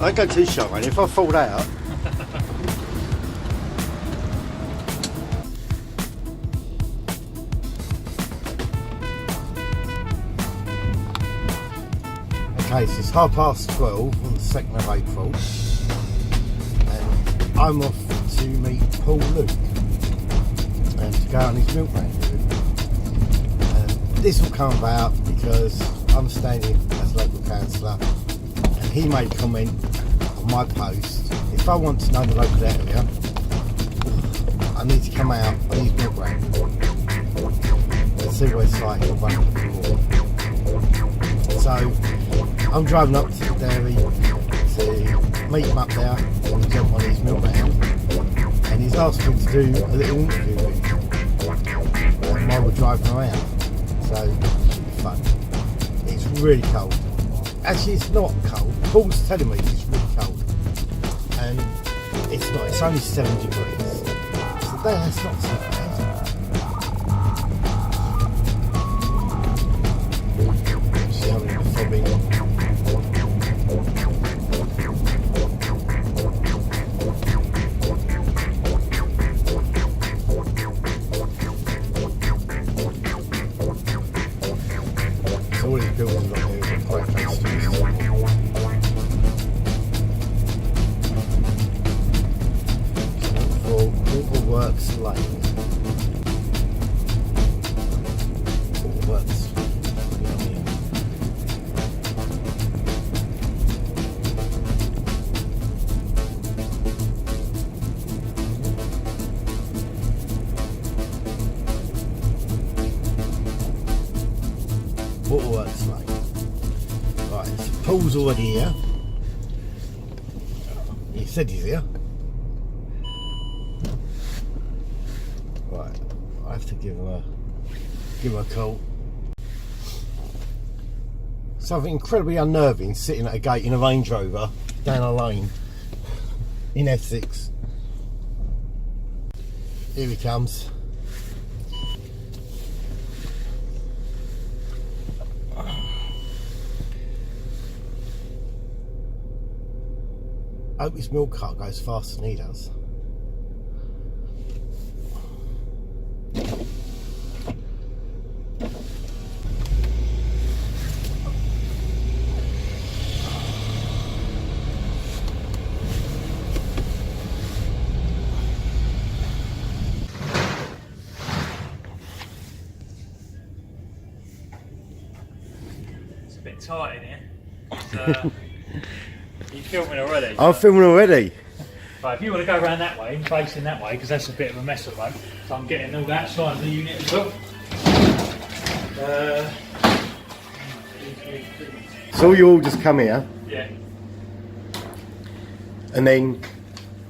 Don't go too sharp, man. If I fall out. Okay, so it's 12:30 on the 2nd of April, and I'm off to meet Paul Luke and to go on his milk run with him. This will come about because I'm standing as local councillor, and he made a comment on my post. If I want to know the local area, I need to come out on his milk run and see what it's like to run before. So I'm driving up to the dairy to meet him up there and jump on his milk round, and he's asked me to do a little interview with him while we're driving around, so it'll be fun. It's really cold. Actually, it's not cold. Paul's telling me it's really cold, and it's not. It's only 7 degrees, so that's not so bad. She's having a throbbing. All these buildings on here are quite close to each other. For Waterworks Lane. Waterworks. Waterworks Lane. Right, so Paul's already here. He said he's here. Right, I have to give him a call. Something incredibly unnerving sitting at a gate in a Range Rover down a lane in Essex. Here he comes. I hope his milk cart goes faster than he does. It's a bit tight in here. You're filming already? I'm filming already. Right, if you want to go around that way, facing that way, because that's a bit of a mess at the moment. So I'm getting all that side of the unit as well. So you all just come here, Yeah. and then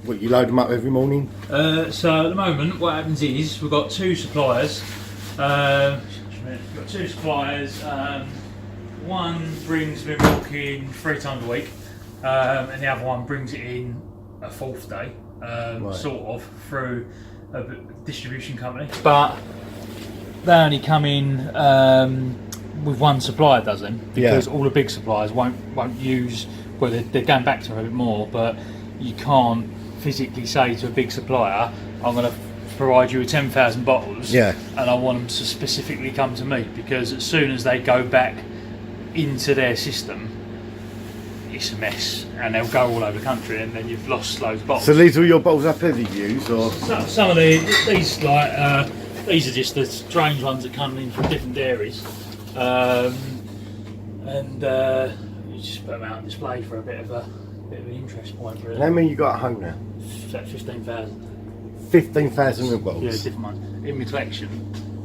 what, you load them up every morning? So at the moment, what happens is we've got two suppliers. We've got two suppliers. One brings me milk in 3 times a week, and the other one brings it in a 4th day, Right. sort of through a distribution company. But they only come in with one supplier, doesn't? Because all the big suppliers won't use. Well, they're going back to a bit more, but you can't physically say to a big supplier, "I'm going to provide you with 10,000 bottles," Yeah. and I want them to specifically come to me, because as soon as they go back into their system, it's a mess, and they'll go all over the country, and then you've lost loads of bottles. So these are all your bottles up here that you use, or? Some of these these are just the strange ones that come in from different dairies, and you just put them out on display for a bit of an interest point, really. How many you got at home now? About 15,000. 15,000 milk bottles? Yeah, different ones. In my collection,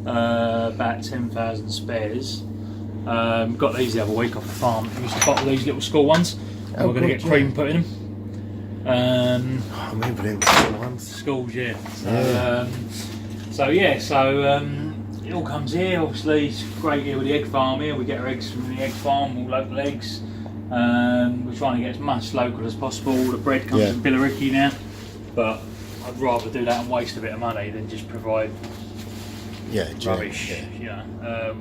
about 10,000 spares. Got these the other week off the farm. We used to bottle these little school ones. Oh, we're going to get cream put in them. I remember them school ones. Schools, yeah. So, Yeah. it all comes here. Obviously, it's great here with the egg farm here. We get our eggs from the egg farm, all local eggs. We're trying to get as much local as possible. The bread comes from Billericay now, but I'd rather do that and waste a bit of money than just provide rubbish. Yeah. You know,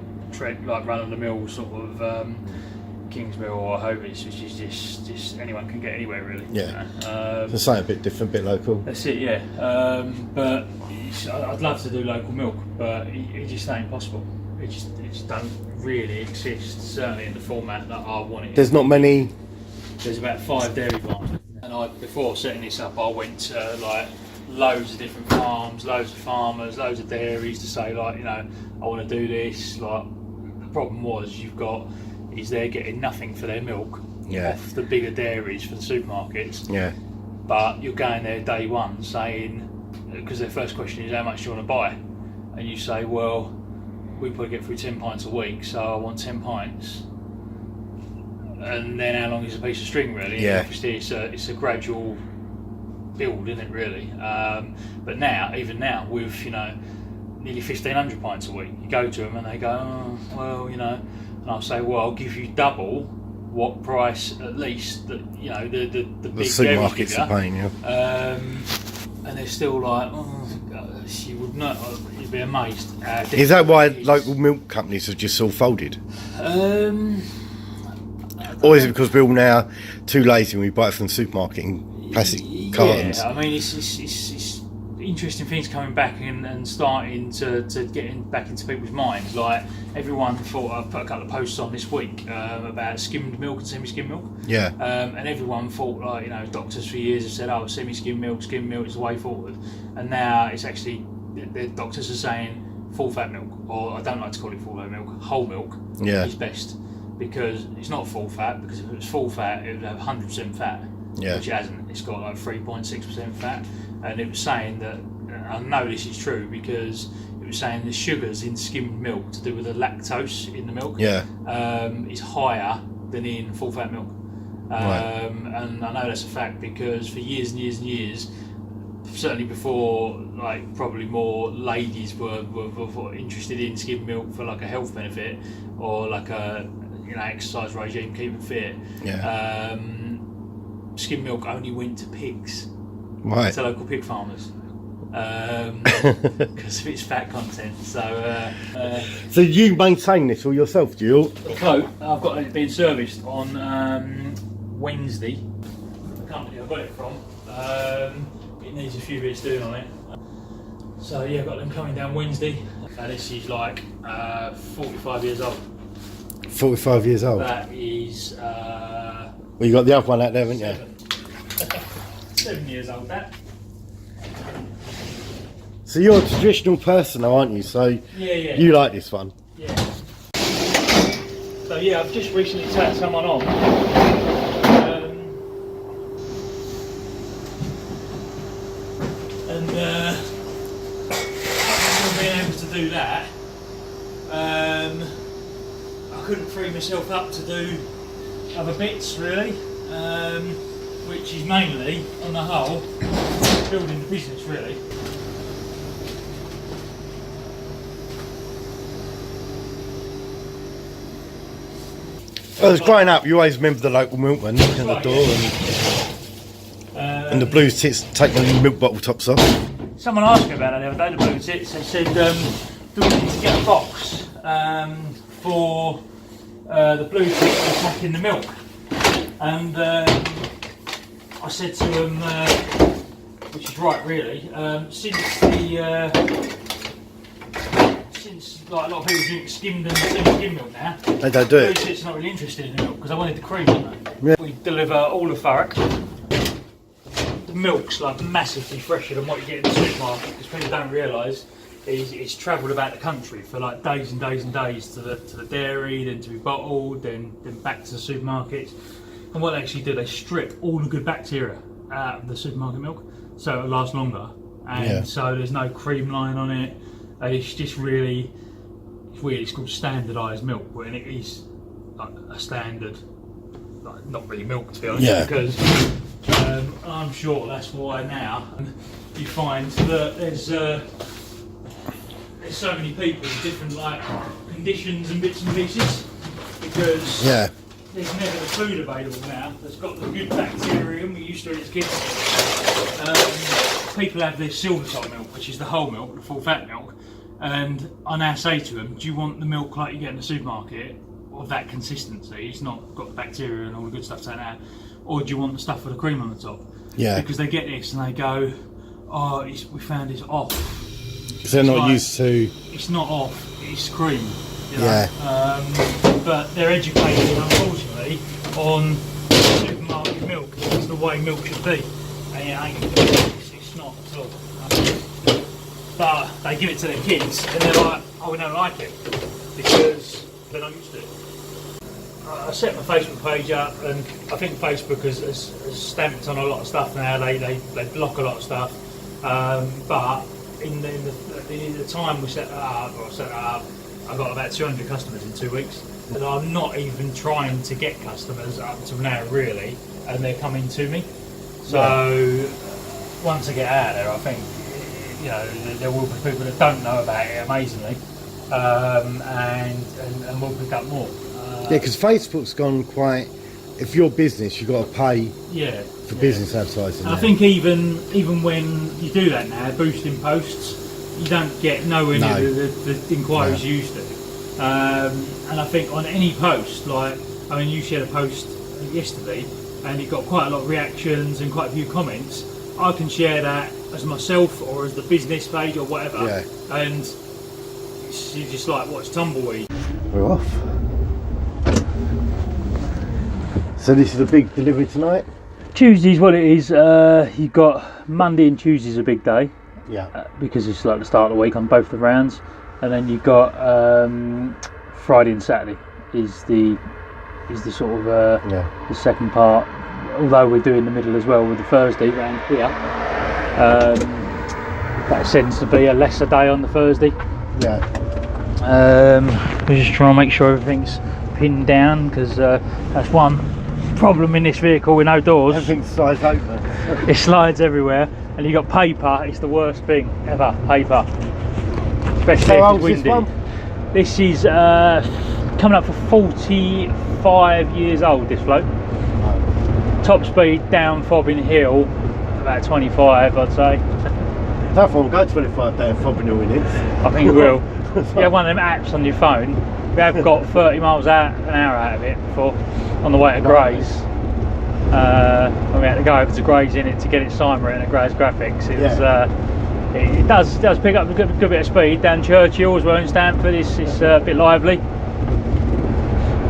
like run of the mill sort of Kingsmill or Hovis, which is just anyone can get anywhere really. Yeah. It's something a bit different, a bit local. That's it, yeah. But I'd love to do local milk, but it just ain't possible. It just don't really exist, certainly in the format that I want it. There's not many. There's about 5 dairy farms, and before setting this up, I went to like loads of different farms, loads of farmers, loads of dairies to say like, you know, I want to do this. Like, the problem was they're getting nothing for their milk off the bigger dairies for the supermarkets. Yeah. But you're going there day one saying, because their first question is how much do you want to buy, and you say, well, we probably get through 10 pints a week, so I want 10 pints. And then how long is a piece of string really? Yeah. Obviously it's a gradual build, isn't it really? But now, even now, with, you know, nearly 1,500 pints a week, you go to them and they go, oh, well, you know, and I'll say, well, I'll give you double what price at least that, you know, the big supermarkets are paying, yeah. And they're still like, oh, gosh, you would not, you'd be amazed. Is that why local milk companies have just all folded? Or is it because we're all now too lazy and we buy it from the supermarket in plastic cartons? Yeah, I mean, it's interesting things coming back and starting to getting back into people's minds. Like, everyone thought, I've put a couple of posts on this week about skimmed milk and semi-skimmed milk. Yeah. And everyone thought, like, you know, doctors for years have said, oh, semi-skimmed milk is the way forward. And now it's actually, the doctors are saying full fat milk, or I don't like to call it full fat milk, whole milk is best. Because it's not full fat, because if it was full fat, it would have 100% fat, which it hasn't. It's got like 3.6% fat, and it was saying that, I know this is true because it was saying the sugars in skimmed milk, to do with the lactose in the milk, is higher than in full fat milk. And I know that's a fact because for years and years and years, certainly before, like, probably more ladies were interested in skimmed milk for like a health benefit or like a, you know, exercise regime, keeping fit. Skim milk only went to pigs, to local pig farmers, because of its fat content. So you maintain this all yourself, do you? The coat, I've got it being serviced on Wednesday. The company I got it from, it needs a few bits doing on it. So yeah, I've got them coming down Wednesday. This is like 45 years old. 45 years old. That is. Well, you got the other one out there, haven't you? 7 years old. That. So you're a traditional person, though, aren't you? So you like this one. Yeah. So yeah, I've just recently taken someone on. Being able to do that. I couldn't free myself up to do other bits really, which is mainly, on the whole, building the business really. Well, as growing up, you always remember the local milkman knocking at the door and the blue tits taking the milk bottle tops off. Someone asked me about that the other day, the blue tits. They said, do we need to get a box for the blue tits for packing the milk? And I said to them, which is right really, since like a lot of people drink skimmed and semi-skimmed milk now, they don't do it. Blue tits are not really interested in the milk because they wanted the cream, don't they? Yeah. We deliver all of Thurrock. The milk's like massively fresher than what you get in the supermarket, because people don't realise it's travelled about the country for like days and days and days to the dairy, then to be bottled, then back to the supermarkets. And what they actually do, they strip all the good bacteria out of the supermarket milk so it'll last longer, and so there's no cream line on it. It's just really, it's weird. It's called standardised milk, and it is like a standard, like not really milk to be honest, because I'm sure that's why now you find that there's so many people with different like conditions and bits and pieces, because there's never the food available now that's got the good bacteria we used to as kids. People have this silver salt milk, which is the whole milk, the full fat milk, and I now say to them, do you want the milk like you get in the supermarket, of that consistency. It's not got the bacteria and all the good stuff taken out. Or do you want the stuff with the cream on the top? Yeah. Because they get this and they go, oh, we found this off. Because they're not used to. It's not off. It's cream. You know? Yeah. But they're educated, unfortunately, on supermarket milk. It's the way milk should be. And it ain't. It's not at all. But they give it to their kids and they're like, oh, we don't like it. Because they're not used to it. I set my Facebook page up, and I think Facebook has stamped on a lot of stuff now. They block a lot of stuff. But in the time we set it up, I got about 200 customers in 2 weeks. And I'm not even trying to get customers up until now, really, and they're coming to me. So once I get out there, I think, you know, there will be people that don't know about it amazingly, and will pick up more. Yeah, because Facebook's gone quite. If you're business, you've got to pay. For business advertising. And I think even when you do that now, boosting posts, you don't get nowhere near the inquiries you used to. And I think on any post, like, I mean, you shared a post yesterday, and it got quite a lot of reactions and quite a few comments. I can share that as myself or as the business page or whatever, and you just like watch tumbleweed. We're off. So this is a big delivery tonight? Tuesday's what it is. You've got Monday and Tuesday's a big day. Yeah. Because it's like the start of the week on both the rounds. And then you've got Friday and Saturday is the sort of the second part. Although we're doing the middle as well with the Thursday round here. That tends to be a lesser day on the Thursday. Yeah. We're just trying to make sure everything's pinned down, because that's one problem in this vehicle with no doors. Everything slides open. It slides everywhere, and you got paper. It's the worst thing ever. Paper, especially if it's windy. This is coming up for 45 years old. This float. Top speed down Fobbing Hill, about 25, I'd say. That one go 25 down Fobbing Hill in it. I think it will. You have one of them apps on your phone. We have got 30 miles an hour out of it before, on the way to Grays. And we had to go over to Grays in it to get it signed written at Grays Graphics. It does pick up a good bit of speed down Churchill as well in Stamford. It's a bit lively.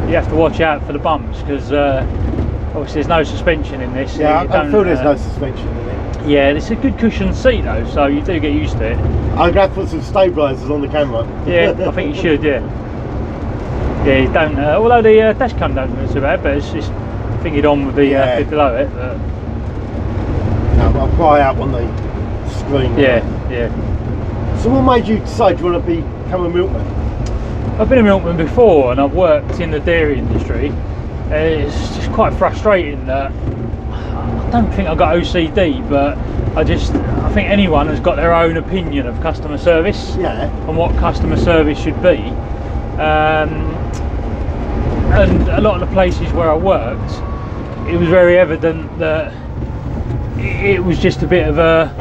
You have to watch out for the bumps, because obviously there's no suspension in this. Yeah, I feel there's no suspension in it. Yeah, it's a good cushioned seat though, so you do get used to it. I'm going to put some stabilisers on the camera. Yeah, I think you should, yeah. Yeah, you don't, although the dash cam don't look so bad, but it's just fingered on with the bit below it. But no, I'll cry out on the screen. Yeah. So what made you decide you want to become a milkman? I've been a milkman before, and I've worked in the dairy industry. It's just quite frustrating that I don't think I've got OCD, but I think anyone has got their own opinion of customer service and what customer service should be. And a lot of the places where I worked, it was very evident that it was just a bit of a,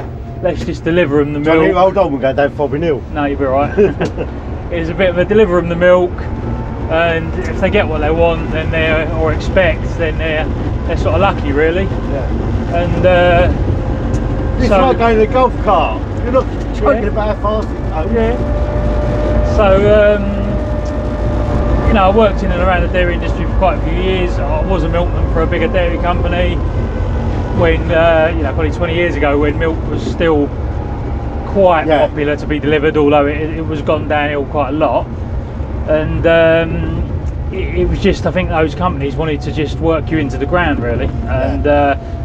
let's just deliver them the milk. Hold on, we'll go down Fobbing Hill. No, you'll be right. It was a bit of a deliver them the milk, and if they get what they want, then or expect, then they're sort of lucky, really. Yeah. And it's like going in a golf cart. You're not joking about how fast it goes. Yeah. So you know, I worked in and around the dairy industry for quite a few years. I was a milkman for a bigger dairy company when, you know, probably 20 years ago, when milk was still quite popular to be delivered, although it was gone downhill quite a lot. And it was just, I think those companies wanted to just work you into the ground, really, and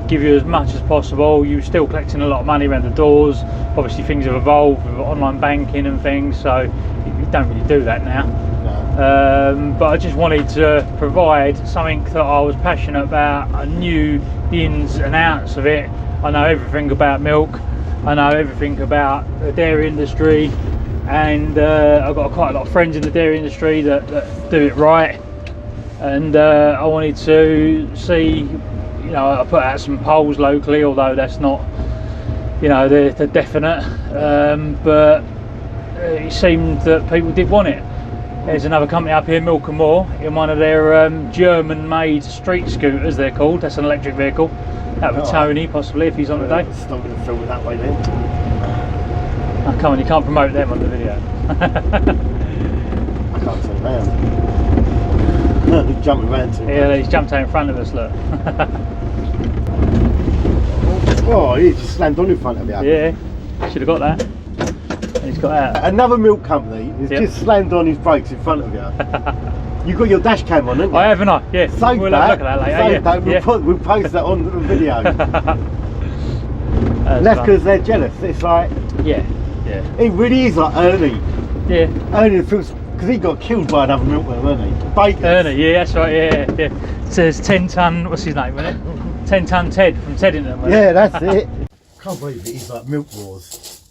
give you as much as possible. You were still collecting a lot of money around the doors. Obviously things have evolved with online banking and things, so you don't really do that now. But I just wanted to provide something that I was passionate about. I knew the ins and outs of it. I know everything about milk. I know everything about the dairy industry, and I've got quite a lot of friends in the dairy industry that do it right. And I wanted to see, you know, I put out some polls locally, although that's not, you know, the definite, but it seemed that people did want it. There's another company up here, Milk and More, in one of their German-made street scooters. They're called. That's an electric vehicle. That would be Tony, possibly, if he's on today. It's not going to film it that way then. Oh, come on, you can't promote them on the video. I can't turn around. No, he's jumping around too much. Yeah, he's jumped out in front of us, look. Oh, he just slammed on in front of you. Yeah, should have got that. And he's got out. Another milk company has just slammed on his brakes in front of you. You've got your dash cam on, haven't you? I have, haven't I? Yeah. Save we'll that. have a look at that later. Save that. We'll post that on the video. That's because they're jealous. It's like, yeah. It really is like Ernie. Yeah. Ernie feels, because he got killed by another milkman, wasn't he? Bacon. Ernie, yeah, that's right. Yeah. It says 10 ton. What's his name? Isn't it? 10 ton Ted from Teddington. Yeah, that's it. Can't believe it. He's like milk wars.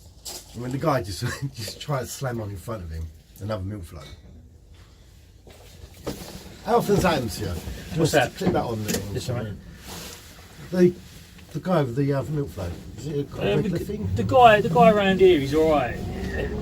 I mean, the guy just tried to slam on in front of him another milk float. How often's that happens to you? What's that? Click that on there. This one. The guy with the milk float. Is it a regular thing? The guy around here, he's all right.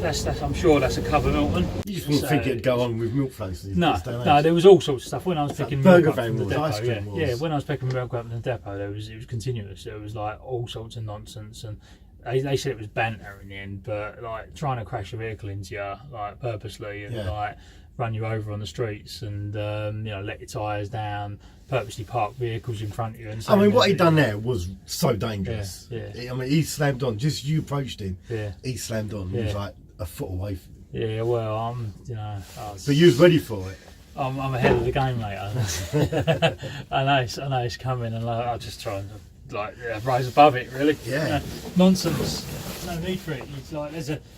That's I'm sure that's a cover milkman. You just wouldn't think it'd go on with milk floats. No, there was all sorts of stuff when I was picking milk up from the wars, ice depot. cream wars. Yeah, when I was picking milk up from the depot, it was continuous. It was like all sorts of nonsense, and they said it was banter in the end, but like trying to crash a vehicle into you like purposely and like run you over on the streets and let your tyres down, purposely park vehicles in front of you. And I mean, what he done there was so dangerous. Yeah. I mean, he slammed on. Just you approached him. Yeah. He slammed on. He was like a foot away from you. Yeah, well, But you was ready for it. I'm ahead of the game, mate. I know it's coming, and I just try and rise above it, really. Yeah. Nonsense. No need for it. It's like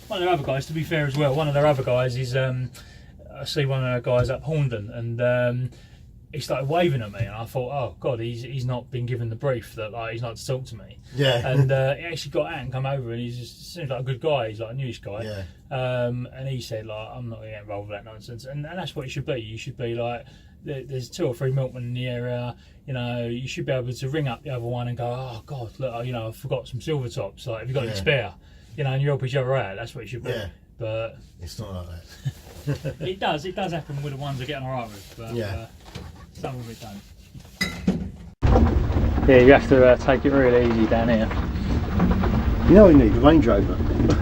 one of their other guys. To be fair, as well, one of their other guys is I see one of their guys up Horndon, and he started waving at me, and I thought, oh God, he's not been given the brief that he's not to talk to me. Yeah. And he actually got out and come over, and he seems like a good guy. He's like a newish guy. Yeah. And he said I'm not going to get involved with that nonsense, and that's what it should be. You should be like, there's 2 or 3 milkmen in the area. You should be able to ring up the other one and go, oh God, look, I forgot some silver tops. Like, have you got any spare? And you help each other out. That's what it should be. Yeah. But it's not like that. It does happen with the ones that get on alright with, but some of it don't. Yeah, you have to take it really easy down here. You know, you need a Range Rover.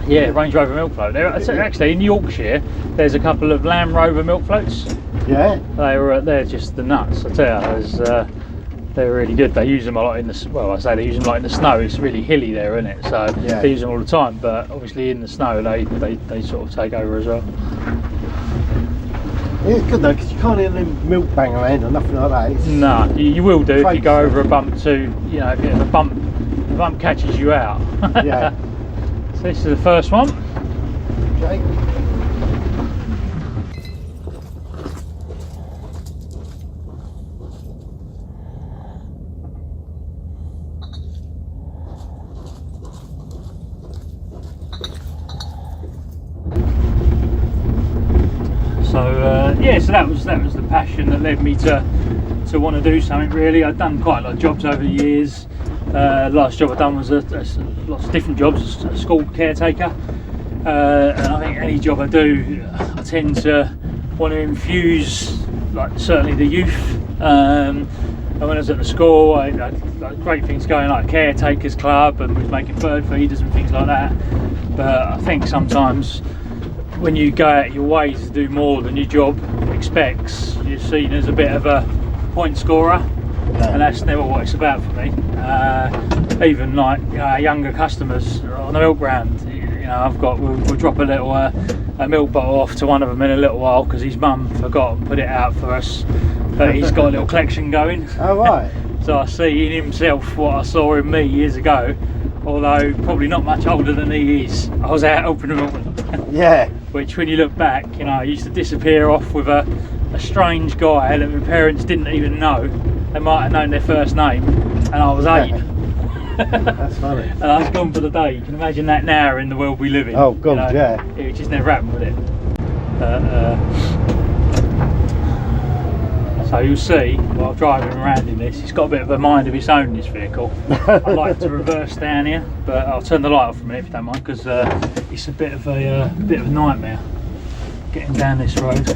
Yeah, Range Rover milk float. Actually, in Yorkshire, there's a couple of Land Rover milk floats. Yeah. They're just the nuts. I tell you, they're really good. They use them a lot in the they use them in the snow. It's really hilly there, isn't it? So they use them all the time. But obviously in the snow, they sort of take over as well. Yeah, it's good though, because you can't hear them milk bang around or nothing like that. No, you will do if you go over a bump too. If the bump catches you out. Yeah. So this is the first one. Okay. So that was the passion that led me to want to do something. Really, I'd done quite a lot of jobs over the years. Last job I'd done was lots of different jobs, a school caretaker, and I think any job I do, I tend to want to infuse certainly the youth. And when I was at the school, I had great things going, like a caretakers club, and we was making bird feeders and things like that. But I think sometimes when you go out your way to do more than your job expects, you're seen as a bit of a point scorer, and that's never what it's about for me. Even younger customers on the milk round, we'll drop a little a milk bottle off to one of them in a little while because his mum forgot and put it out for us, but he's got a little collection going. Oh right. So I see in himself what I saw in me years ago, although probably not much older than he is. I was out helping him. Yeah. Which, when you look back, I used to disappear off with a strange guy that my parents didn't even know. They might have known their first name, and I was 8. That's funny. And I was gone for the day. You can imagine that now in the world we live in. Oh God, yeah. It just never happened with it. So you'll see while driving around in this, it's got a bit of a mind of its own, this vehicle. I like to reverse down here, but I'll turn the light off for a minute if you don't mind, because it's a bit of a nightmare getting down this road.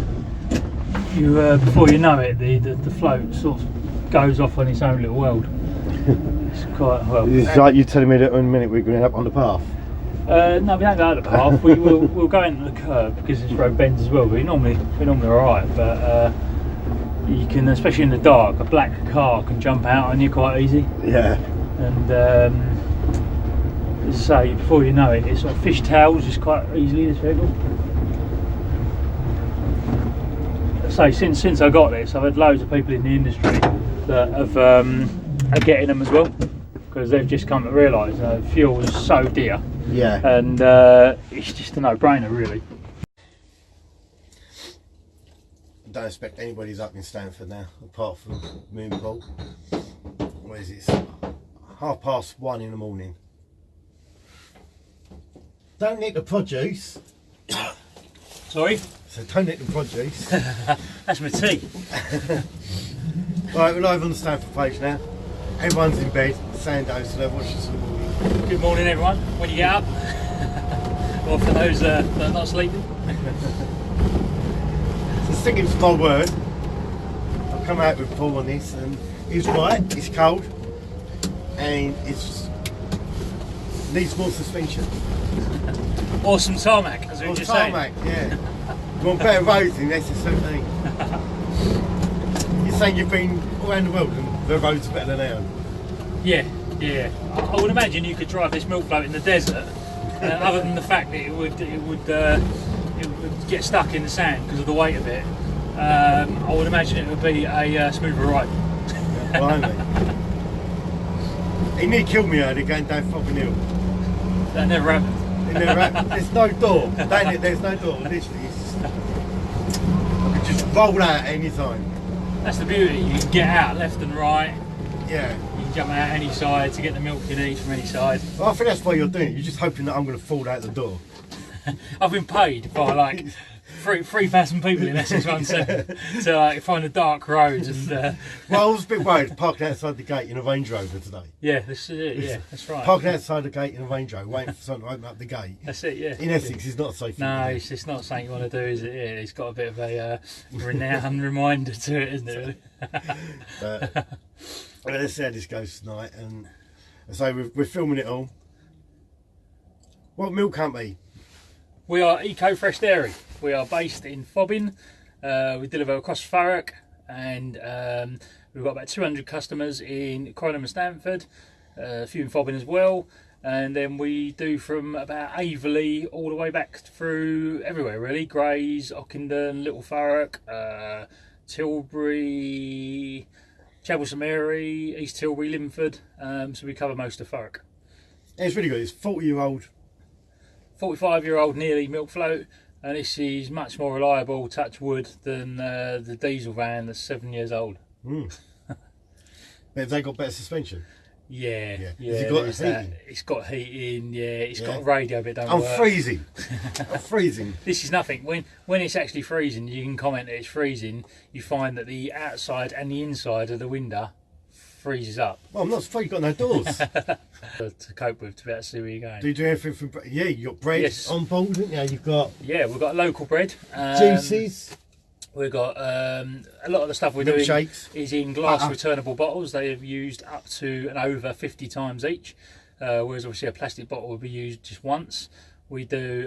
you before you know it, the float sort of goes off on its own little world. It's quite well. It's like you telling me that in a minute we're going up on the path. No, we don't go out the path. We'll go into the curb because this road bends as well. We're normally alright, but you can, especially in the dark, a black car can jump out on you quite easy. Yeah. And as I say, before you know it, it sort of fish tails just quite easily, this vehicle. So since I got this, I've had loads of people in the industry that have are getting them as well, because they've just come to realise fuel is so dear. Yeah. And it's just a no-brainer, really. I don't expect anybody's up in Stanford now, apart from Moonpool. What is it? 1:30 in the morning. Don't nick the produce. Sorry? So don't nick the produce. That's my tea. Right, we're live on the Stanford page now. Everyone's in bed, Sandoz, so they're watching some morning. Good morning, everyone. When you get up, or for those that are not sleeping. So sticking to my word, I've come out with Paul on this, and he's right, it's cold, and it needs more suspension. Or some tarmac, as we were just saying. Tarmac, yeah. You want better roads in SS17. You're saying you've been all around the world and the roads are better than ours? Yeah. I would imagine you could drive this milk float in the desert, other than the fact that it would get stuck in the sand because of the weight of it. I would imagine it would be a smoother ride. Blimey. He nearly killed me earlier going down Fobbing Hill. That never happened. It never happened. There's no door. There's no door. Literally, it's just, I could just roll out at any time. That's the beauty. You can get out left and right. Yeah. You can jump out any side to get the milk you need from any side. Well, I think that's why you're doing it. You're just hoping that I'm going to fall out the door. I've been paid by like 3,000 people in SS17 to like find the dark roads and. Well, I was a bit worried parking outside the gate in a Range Rover today. Yeah, this is it. Yeah, that's right. Parking outside the gate in a Range Rover, waiting for someone to open up the gate. That's it. Yeah. In Essex, it's not a safe. No, it's not something you want to do, is it? Yeah, it's got a bit of a renowned reminder to it, isn't it? But let's see how this goes tonight, and so we're filming it all. What milk company? We are Eco Fresh Dairy. We are based in Fobbing. We deliver across Thurrock, and we've got about 200 customers in Croydon and Stanford, a few in Fobbing as well, and then we do from about Averley all the way back through everywhere really. Grays, Ockenden, Little Thurrock, Tilbury, Chapel St Mary, East Tilbury, Linford, so we cover most of Thurrock. Yeah, it's really good. It's 45-year-old nearly milk float, and this is much more reliable, touch wood, than the diesel van that's 7 years old. But have they got better suspension? Yeah. Has it got heating? It's got heating, it's got a radio but it don't work. I'm freezing. I'm freezing. This is nothing. When it's actually freezing, you can comment that it's freezing, you find that the outside and the inside of the window freezes up. Well, I'm not afraid you've got no doors. To cope with, to be able to see where you're going. Do you do everything from... Yeah, you've got bread on board, haven't you? You've got... Yeah, we've got local bread. Juices. We've got a lot of the stuff we're doing is in glass returnable bottles. They have used up to and over 50 times each, whereas obviously a plastic bottle will be used just once. We do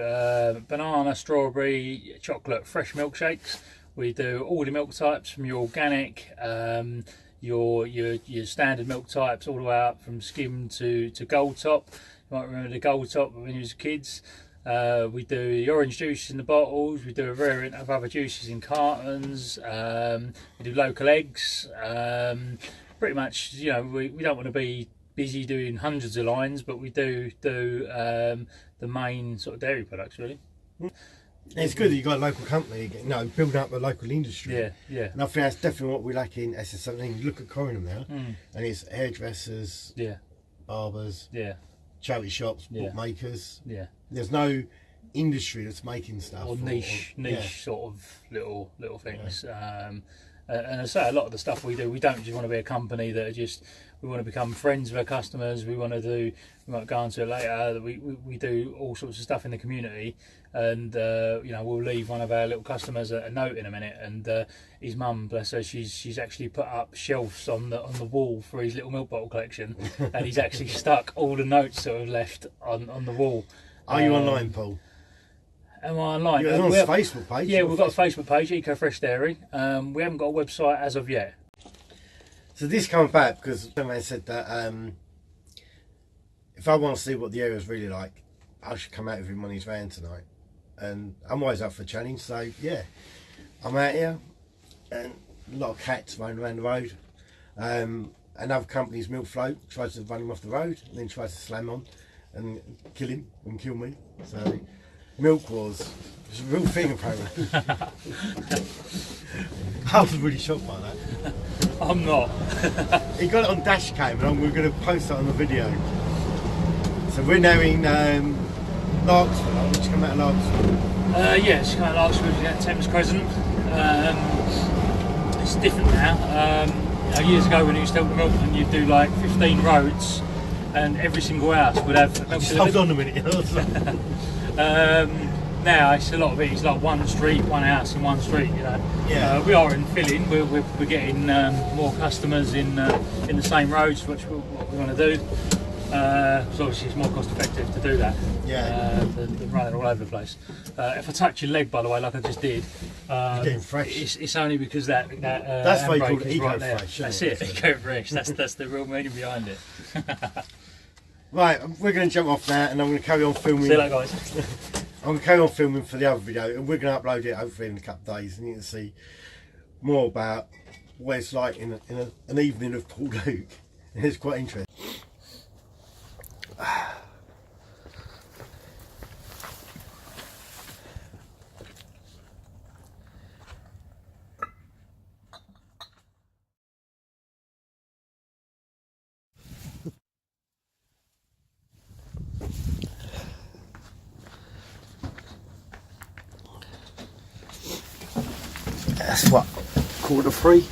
banana, strawberry, chocolate, fresh milkshakes. We do all the milk types from your organic, your standard milk types, all the way up from skim to gold top. You might remember the gold top when you was kids. We do the orange juice in the bottles. We do a variant of other juices in cartons. We do local eggs. Pretty much, we don't want to be busy doing hundreds of lines, but we do the main sort of dairy products really. It's good that you've got a local company, building up a local industry. Yeah. And I think that's definitely what we lack in SS17. You look at Corringham now, and it's hairdressers, barbers, charity shops, bookmakers. Yeah. There's no industry that's making stuff. Or niche sort of little things. And I say a lot of the stuff we do, we don't just want to be a company that are just, we want to become friends with our customers. We want to do, we might go on to it later, that we do all sorts of stuff in the community. And you know, we'll leave one of our little customers a note in a minute, and his mum, bless her, she's actually put up shelves on the wall for his little milk bottle collection, and he's actually stuck all the notes that have left on the wall. Are you online, Paul? Am I online? You're on his Facebook page. Yeah, we've got a Facebook page, Eco Fresh Dairy. We haven't got a website as of yet. So this comes back because the man said that if I want to see what the area's really like, I should come out with him when he's round tonight. And I'm always up for a challenge, so yeah, I'm out here, and a lot of cats running around the road. Another company's milk float tries to run him off the road, and then tries to slam on and kill him and kill me. So milk wars, it's a real thing apparently. I was really shocked by that. I'm not. He got it on dash cam, and we're going to post it on the video. So we're now in Larksville. Which come out of Larksville? Yeah, it's kind of Larksville at Thames Crescent. It's different now. You know, years ago when you used to help the milkman, you'd do like 15 roads, and every single house would have milk Just delivered. hold on a minute. Now it's a lot of it. It's like one street, one house, in one street. You know. Yeah. We are infilling. We're getting more customers in the same roads, which what we want to do. So obviously it's more cost effective to do that. Yeah. Than running all over the place. If I touch your leg, by the way, like I just did, You're getting fresh. it's only because that That's why you call it is Eco right there. Fresh. That's it, Eco Fresh. That's the real meaning behind it. Right, we're going to jump off now, and I'm going to carry on filming. See you later, guys. I'm going to carry on filming for the other video, and we're going to upload it hopefully in a couple of days, and you can see more about what it's like in an evening of Paul Luke. And it's quite interesting. That's what, 3:15.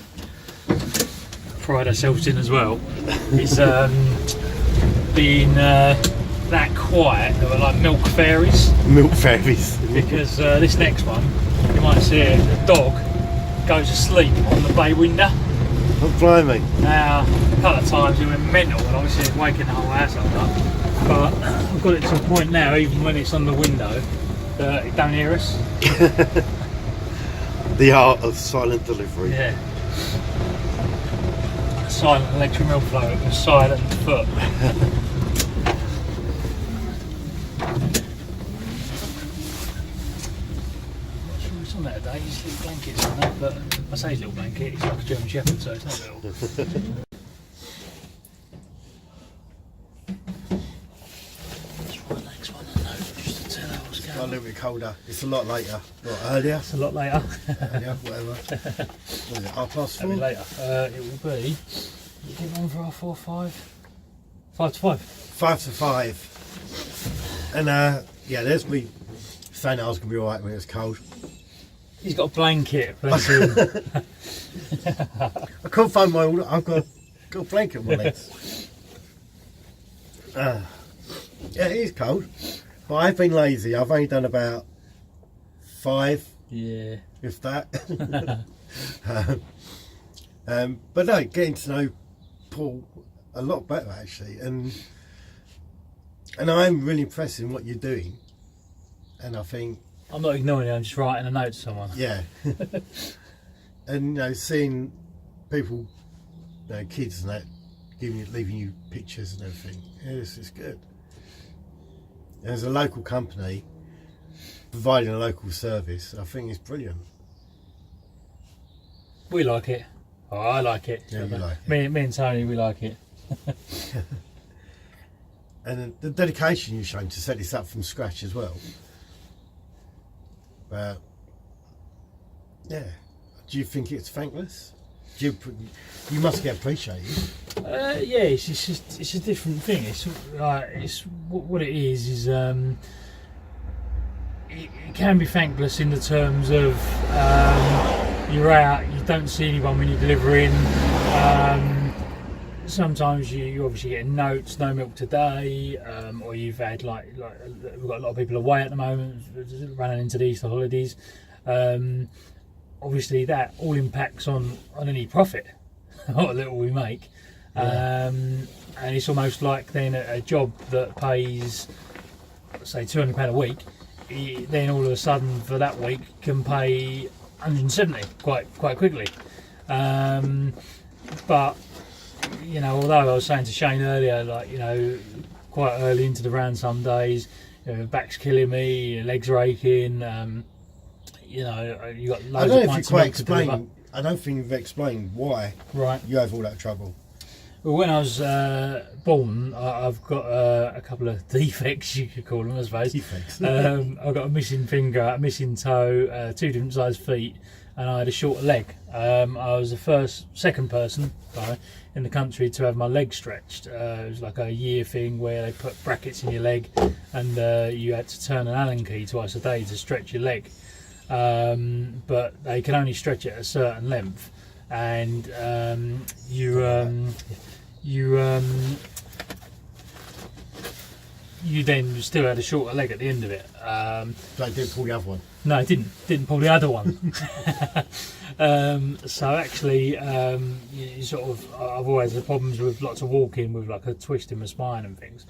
Pride ourselves in as well. Is being that quiet. They were like milk fairies. Milk fairies. Because this next one, you might see it. The dog goes to sleep on the bay window. Oh, blimey. Now, a couple of times it went mental, and obviously it's waking the whole house up. But I've got it to a point now, even when it's on the window, that it don't hear us. The art of silent delivery. Yeah. Silent electric milk float with silent foot. It's on there today, his little blanket's on there, but I say his little blanket, he's like a German Shepherd, so it's not little. A little bit colder. It's a lot later. Not earlier. It's a lot later. Earlier, whatever. What is it, 4:30? Maybe later. It will be. Get on for our 4, 5. 5 to 5. 5 to 5. And yeah, there's me saying I was going to be alright when it was cold. He's got a blanket. Bless him. I can't find my order. I've got a blanket on my legs. Yeah, it is cold. But I've been lazy. I've only done about 5. Yeah. If that. But no, getting to know Paul a lot better actually, and I'm really impressed in what you're doing. And I think I'm not ignoring it. I'm just writing a note to someone. yeah. And you know, seeing people, you know, kids and that, leaving you pictures and everything. Yeah, it's good. And as a local company providing a local service, I think it's brilliant. We like it. Oh, I like it. Yeah, you like me and Tony, we like it. And the dedication you've shown to set this up from scratch as well. But yeah, do you think it's thankless? You must get appreciated. Yeah, it's a different thing. It's what it is it can be thankless in the terms of you're out, you don't see anyone when you're delivering. Sometimes you obviously get notes, no milk today, or you've had like we've got a lot of people away at the moment, running into the Easter holidays. Obviously, that all impacts on any profit, what little we make. And it's almost like then a job that pays, say, £200 a week, then all of a sudden for that week can pay 170 quite quickly. But you know, although I was saying to Shane earlier, like, you know, quite early into the round some days, you know, back's killing me, your legs are aching, you know, you got loads of pints of milk to deliver. I don't think you've explained why you have all that trouble. Well, when I was born, I've got a couple of defects, you could call them, I suppose. Defects. I've got a missing finger, a missing toe, 2 different sized feet, and I had a shorter leg. I was the second person in the country to have my leg stretched. It was like a year thing where they put brackets in your leg, and you had to turn an Allen key twice a day to stretch your leg. But they can only stretch it a certain length, and you then still had a shorter leg at the end of it. So I didn't pull the other one. No, it didn't pull the other one. So actually, you sort of, I've always had problems with lots of walking with like a twist in my spine and things.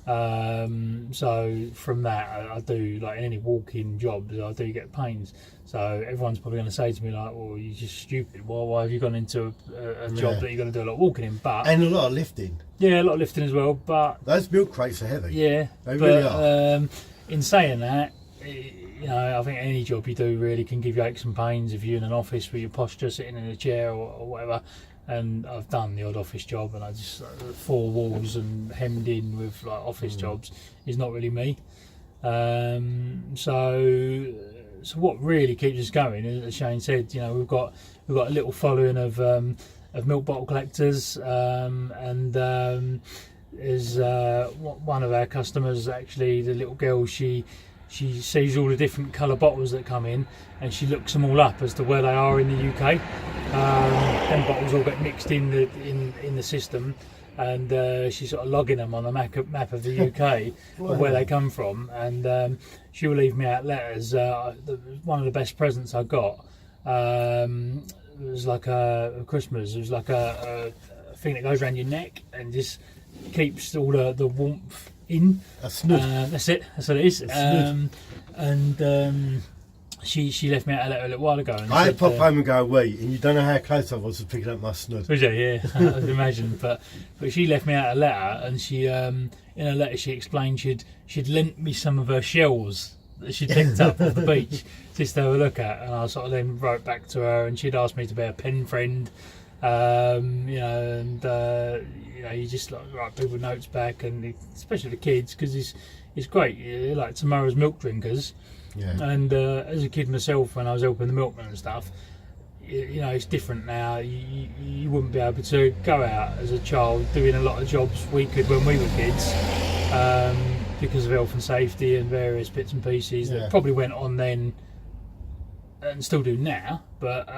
So from that, I do, like in any walking jobs, I do get pains. So everyone's probably going to say to me like, "Well, you're just stupid. Why have you gone into a job that you're going to do a lot of walking in?" But and a lot of lifting. Yeah, a lot of lifting as well. But those milk crates are heavy. Yeah, they really are. In saying that, you know, I think any job you do really can give you aches and pains if you're in an office with your posture, sitting in a chair or whatever. And I've done the odd office job, and I just 4 walls and hemmed in with like office jobs is not really me. So what really keeps us going, as Shane said, you know, we've got a little following of milk bottle collectors, and is one of our customers, actually, the little girl, she sees all the different colour bottles that come in, and she looks them all up as to where they are in the UK. Them bottles all get mixed in the system, and she's sort of logging them on a map of the UK of where they come from, and she'll leave me out letters. One of the best presents I got, it was like a Christmas. It was like a thing that goes around your neck and just keeps all the warmth in. That's snud. That's it. That's what it is. And she left me out a letter a little while ago. And I had to pop home and go away, and you don't know how close I was to picking up my snud. Was you? Yeah, I can imagine. But she left me out a letter, and she in her letter she explained she'd lent me some of her shells that she'd picked up off the beach just to have a look at, and I sort of then wrote back to her, and she'd asked me to be a pen friend. You know, and you know, you just like write people notes back, and especially the kids, because it's great. They're like tomorrow's milk drinkers. Yeah. And as a kid myself, when I was helping the milkman and stuff, you know, it's different now. You wouldn't be able to go out as a child doing a lot of jobs we could when we were kids, because of health and safety and various bits and pieces that probably went on then and still do now. But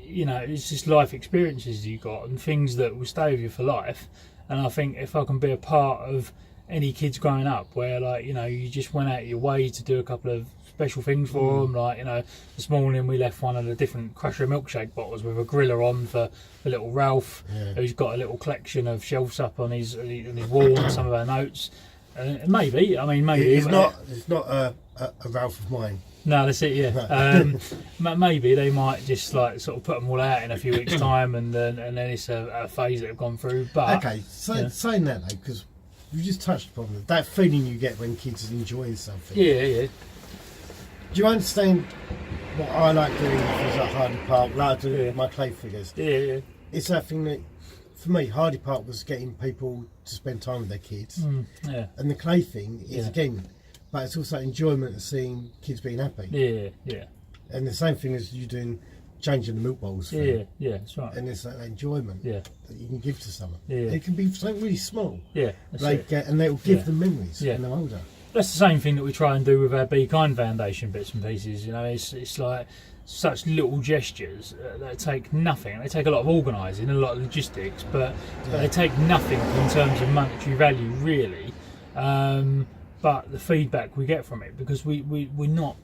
you know, it's just life experiences you got and things that will stay with you for life. And I think if I can be a part of any kids growing up where, like, you know, you just went out of your way to do a couple of special things for them, like, you know, this morning we left one of the different Crusher milkshake bottles with a griller on for little Ralph, who's got a little collection of shelves up on his wall and some of our notes. Maybe it's not a Ralph of mine. No, that's it. Yeah, maybe they might just like sort of put them all out in a few weeks' time, and then it's a phase that they've gone through. But okay, saying that though, because you just touched upon that feeling you get when kids are enjoying something. Yeah. Do you understand what I like doing things like Hardy Park, like doing my clay figures? Yeah. It's that thing that, for me, Hardy Park was getting people to spend time with their kids. And the clay thing is again, but it's also enjoyment of seeing kids being happy. Yeah. And the same thing as you doing changing the milk bowls. Yeah, that's right. And it's that enjoyment that you can give to someone. Yeah. It can be something really small. Yeah, and they will give them memories when they're older. That's the same thing that we try and do with our Be Kind Foundation bits and pieces. You know, it's like such little gestures that take nothing. They take a lot of organising, a lot of logistics, but they take nothing in terms of monetary value, really. But the feedback we get from it, because we're not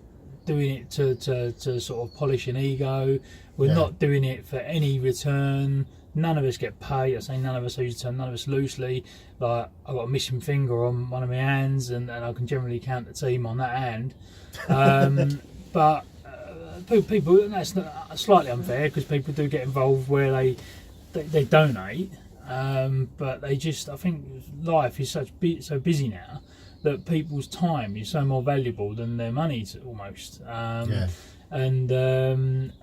doing it to sort of polish an ego. We're not doing it for any return. None of us get paid. I say none of us, I use the term none of us loosely. Like, I've got a missing finger on one of my hands, and I can generally count the team on that hand. But people, and that's slightly unfair, because people do get involved where they donate. But they just, I think life is so busy now that people's time is so more valuable than their money, almost. And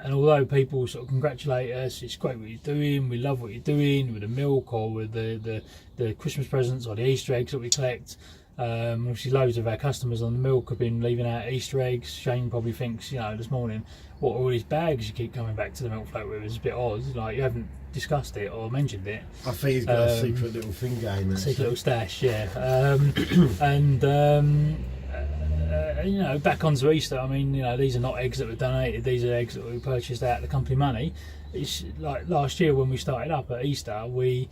although people sort of congratulate us, it's great what you're doing, we love what you're doing with the milk or with the Christmas presents or the Easter eggs that we collect. Obviously loads of our customers on the milk have been leaving out Easter eggs. Shane probably thinks, this morning, what are all these bags you keep coming back to the milk float with? It's a bit odd, like you haven't discussed it or mentioned it. I think he's got a secret little thing going. Secret little stash, yeah. Back onto Easter, I mean, these are not eggs that were donated, these are eggs that we purchased out of the company money. It's like last year when we started up at Easter, we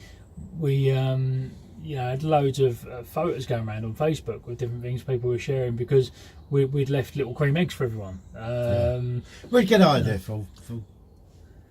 had loads of photos going around on Facebook with different things people were sharing, because we'd left little cream eggs for everyone. Where'd you get an idea for?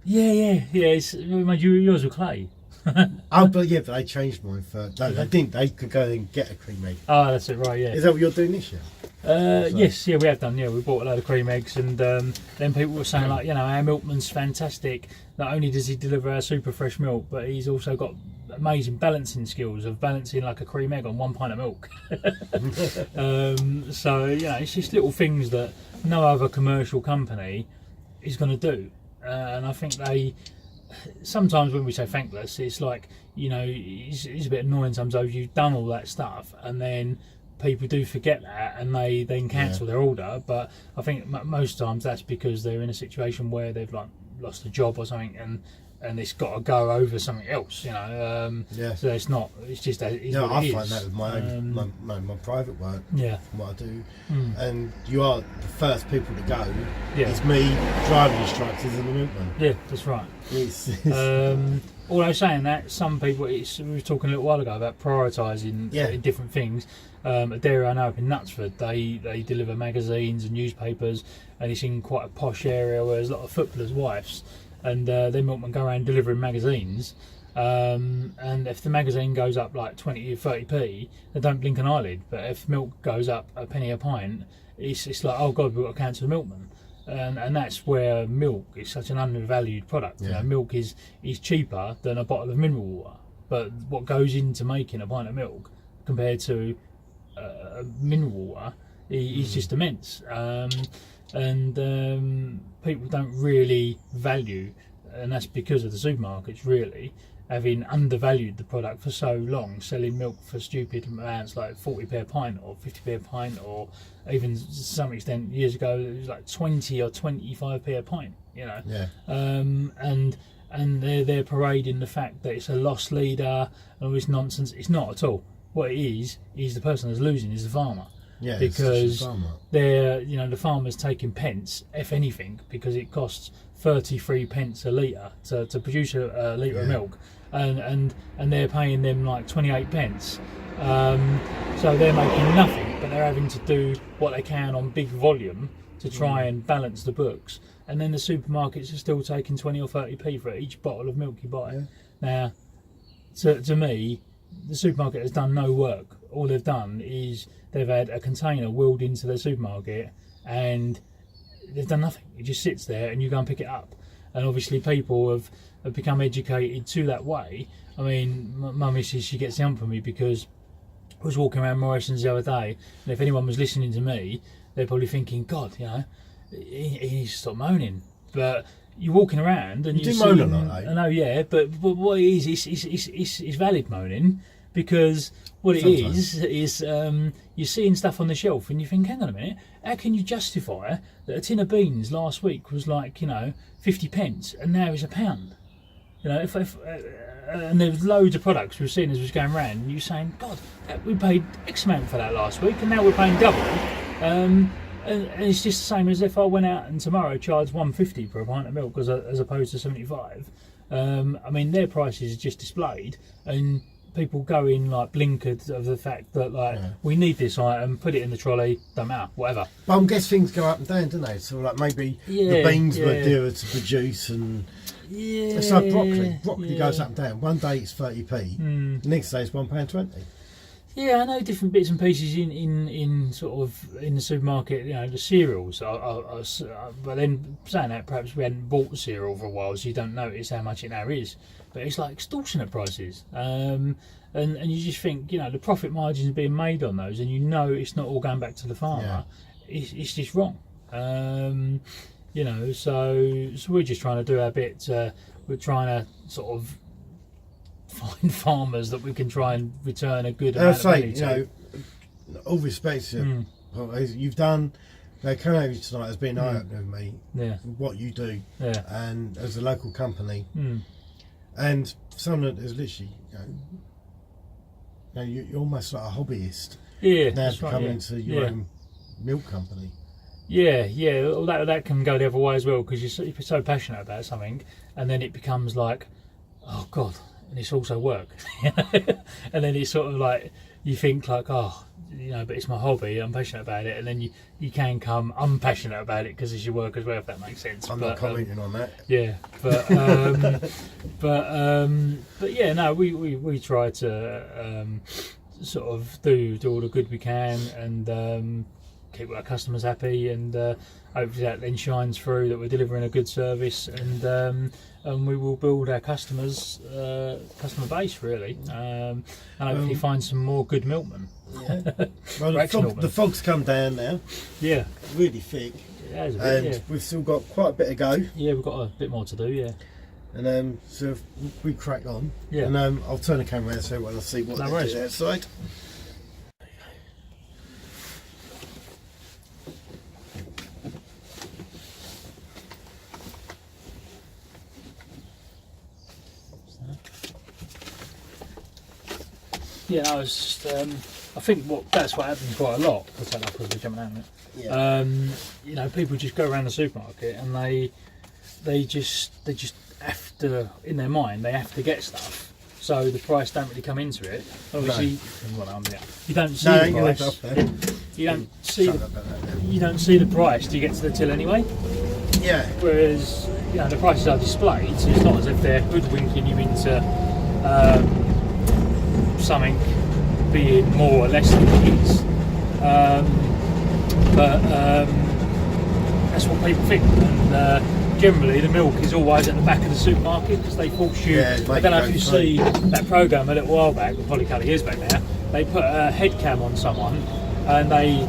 Yeah. Yours were clay. But they changed mine for. No, they didn't. They could go and get a cream egg. Oh, that's it, right? Yeah. Is that what you're doing this year? Yes, we have done. Yeah, we bought a load of cream eggs, and then people were saying like, our milkman's fantastic. Not only does he deliver our super fresh milk, but he's also got amazing balancing skills of balancing like a cream egg on 1 pint of milk. So it's just little things that no other commercial company is going to do, and I think sometimes when we say thankless, it's like, it's a bit annoying sometimes. You've done all that stuff and then people do forget that and they then cancel their order. But I think most times that's because they're in a situation where they've like lost a job or something, and it's got to go over something else, so it's not, it's just that it's what it is. I find that with my own my private work, what I do, and you are the first people to go. It's me, driving instructors, and the milkman. That's right. Although saying that, some people, we were talking a little while ago about prioritising different things. A dairy I know up in Knutsford, they deliver magazines and newspapers, and it's in quite a posh area where there's a lot of footballers' wives, and their milkmen go around delivering magazines, and if the magazine goes up like 20 or 30p, they don't blink an eyelid. But if milk goes up a penny a pint, it's like, oh god, we've got to cancel the milkman. And that's where milk is such an undervalued product. Milk is cheaper than a bottle of mineral water, but what goes into making a pint of milk compared to mineral water is just immense. And people don't really value, and that's because of the supermarkets really having undervalued the product for so long, selling milk for stupid amounts like 40p a pint or 50p a pint, or even to some extent years ago it was like 20 or 25p a pint, and they're parading the fact that it's a loss leader and all this nonsense. It's not at all. What it is the person that's losing is the farmer. Because they're, the farmer's taking pence, if anything, because it costs 33 pence a litre to produce a litre of milk, and they're paying them like 28 pence. So they're making nothing, but they're having to do what they can on big volume to try and balance the books. And then the supermarkets are still taking 20 or 30p for each bottle of milk you buy. Now, to me, the supermarket has done no work. All they've done is they've had a container wheeled into their supermarket and they've done nothing. It just sits there and you go and pick it up. And obviously people have become educated to that way. I mean, my missus, she gets the hump for me because I was walking around Morrison's the other day, and if anyone was listening to me, they're probably thinking, God, he needs to stop moaning. But you're walking around and you do moan a lot, eh? I know, but what it is, it's valid moaning, because what it is you're seeing stuff on the shelf and you think, hang on a minute, how can you justify that a tin of beans last week was like 50 pence and now it's £1? And there's loads of products we've seen as we was going around, and you're saying, God, we paid X amount for that last week and now we're paying double. And And it's just the same as if I went out and tomorrow charged 150 for a pint of milk as opposed to 75. I mean, their prices are just displayed, and people go in like blinkered of the fact that like we need this item, put it in the trolley, don't matter, whatever. But I guess things go up and down, don't they? So like maybe the beans were dearer to produce, and it's like broccoli. Broccoli goes up and down. One day it's 30p, the next day it's £1.20. Yeah, I know different bits and pieces in sort of in the supermarket. You know, the cereals. But then saying that, perhaps we hadn't bought cereal for a while, so you don't notice how much it now is. But it's like extortionate prices, and you just think, you know, the profit margins being made on those, and you know it's not all going back to the farmer. It's just wrong. You know, so we're just trying to do our bit. We're trying to sort of find farmers that we can try and return a good amount of value to. You know, all respect to you've done. They came over tonight has been eye opening with me. Yeah. What you do. Yeah. And as a local company, and someone that is literally, you're almost like a hobbyist. Yeah. Now to come into your own milk company. Yeah, well, that can go the other way as well, because you're so passionate about something, and then it becomes like, oh God. And it's also work, and then it's sort of like you think like, oh, you know, but it's my hobby, I'm passionate about it, and then you can come unpassionate about it because it's your work as well, if that makes sense. I'm not commenting on that. Yeah, but but yeah, no, we try to sort of do all the good we can, and keep our customers happy, and hopefully that then shines through that we're delivering a good service, and we will build our customer base really, and hopefully find some more good milkmen. Yeah. Well, the fog's come down now. Yeah, really thick. Yeah, it has a bit, and we've still got quite a bit to go. Yeah, we've got a bit more to do. Yeah. And so if we crack on. Yeah. And I'll turn the camera around so everyone will see what they do outside. Yeah, I was just, I think that's what happens quite a lot. I'll take that because we're jumping out of it. Yeah. You know, people just go around the supermarket and they just have to, in their mind, they have to get stuff. So the price don't really come into it. Obviously, you don't see the price. You don't see the price till you get to the till anyway. Yeah. Whereas, you know, the prices are displayed, so it's not as if they're hoodwinking you into something being more or less than it is, but that's what people think, and generally the milk is always at the back of the supermarket because they force you. I don't know if you see that programme a little while back, probably a couple of years back now, they put a head cam on someone and the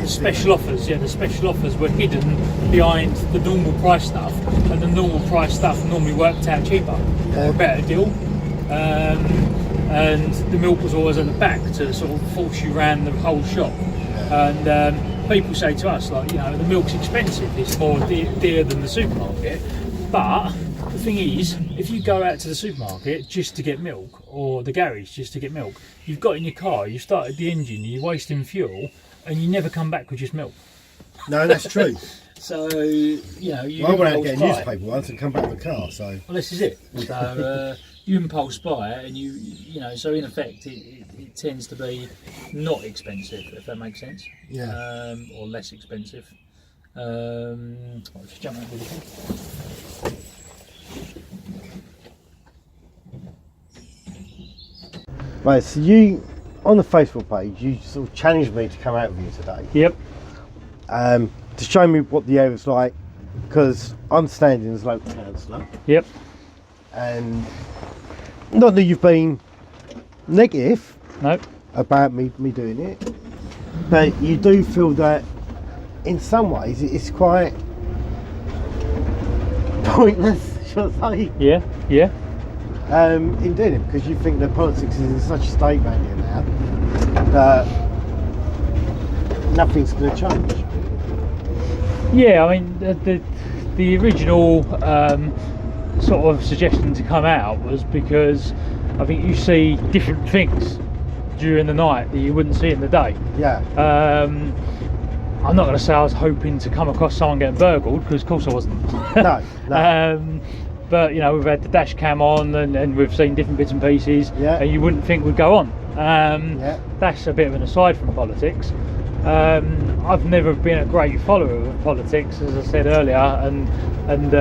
special offers. Yeah, the special offers were hidden behind the normal price stuff, and the normal price stuff normally worked out cheaper or a better deal. And the milk was always at the back to sort of force you around the whole shop. And people say to us, like, you know, the milk's expensive, it's more dear than the supermarket. But the thing is, if you go out to the supermarket just to get milk, or the garage just to get milk, you've got in your car, you've started the engine, you're wasting fuel, and you never come back with just milk. No, that's true. So, you know, I went out and get a newspaper once and come back with a car, so... Well, this is it. So, you impulse buy it, and you know, so in effect, it tends to be not expensive, if that makes sense. Yeah. Or less expensive. I'll just jump out with it. Right, so you, on the Facebook page, you sort of challenged me to come out with you today. Yep. To show me what the area's like, because I'm standing as local councillor. Yep. And not that you've been negative about me doing it, but you do feel that in some ways it's quite pointless, shall I say? Yeah, yeah. In doing it, because you think that politics is in such a state right here now that nothing's going to change. Yeah, I mean, the original sort of suggestion to come out was because I think you see different things during the night that you wouldn't see in the day. Yeah. I'm not going to say I was hoping to come across someone getting burgled, because of course I wasn't. No. But you know, we've had the dash cam on, and we've seen different bits and pieces, and you wouldn't think would go on. That's a bit of an aside from politics. I've never been a great follower of politics, as I said earlier, and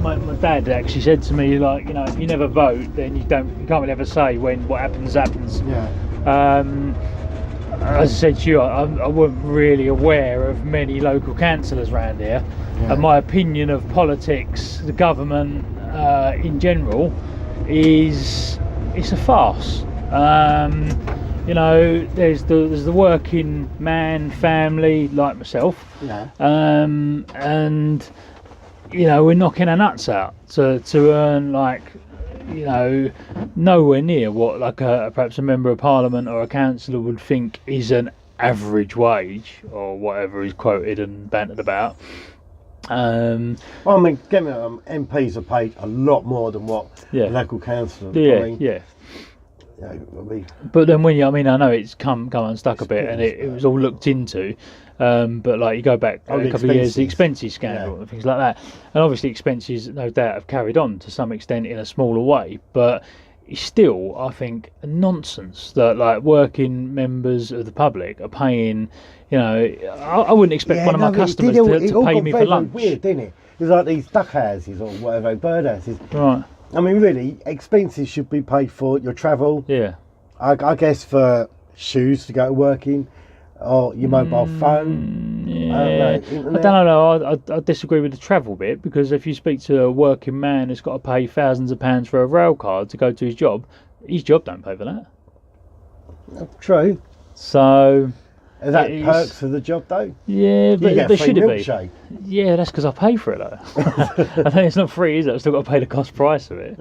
my dad actually said to me, like, you know, if you never vote, then you can't really ever say when what happens. As I said to you, I wasn't really aware of many local councillors around here, and my opinion of politics, the government in general, is it's a farce. You know, there's the working man family like myself, and you know, we're knocking our nuts out to earn, like, you know, nowhere near what like perhaps a member of parliament or a councillor would think is an average wage, or whatever is quoted and bantered about. Well, I mean, MPs are paid a lot more than what local councillors. But then when I know it's come unstuck a bit, and it was all looked into, but like you go back a couple of years, the expenses scandal and things like that, and obviously expenses no doubt have carried on to some extent in a smaller way, but it's still, I think, a nonsense that like working members of the public are paying. You know, I wouldn't expect one of my customers to pay me for lunch. Weird, didn't it? It was like these duck houses or whatever, bird houses. Right. I mean, really, expenses should be paid for your travel. Yeah. I guess for shoes to go to work in, or your mobile phone. Yeah. I don't know. I disagree with the travel bit, because if you speak to a working man who's got to pay thousands of pounds for a rail card to go to his job don't pay for that. True. So. Is that perks for the job though? Yeah, but there should be. Yeah, that's because I pay for it though. I think it's not free, is it? I've still got to pay the cost price of it.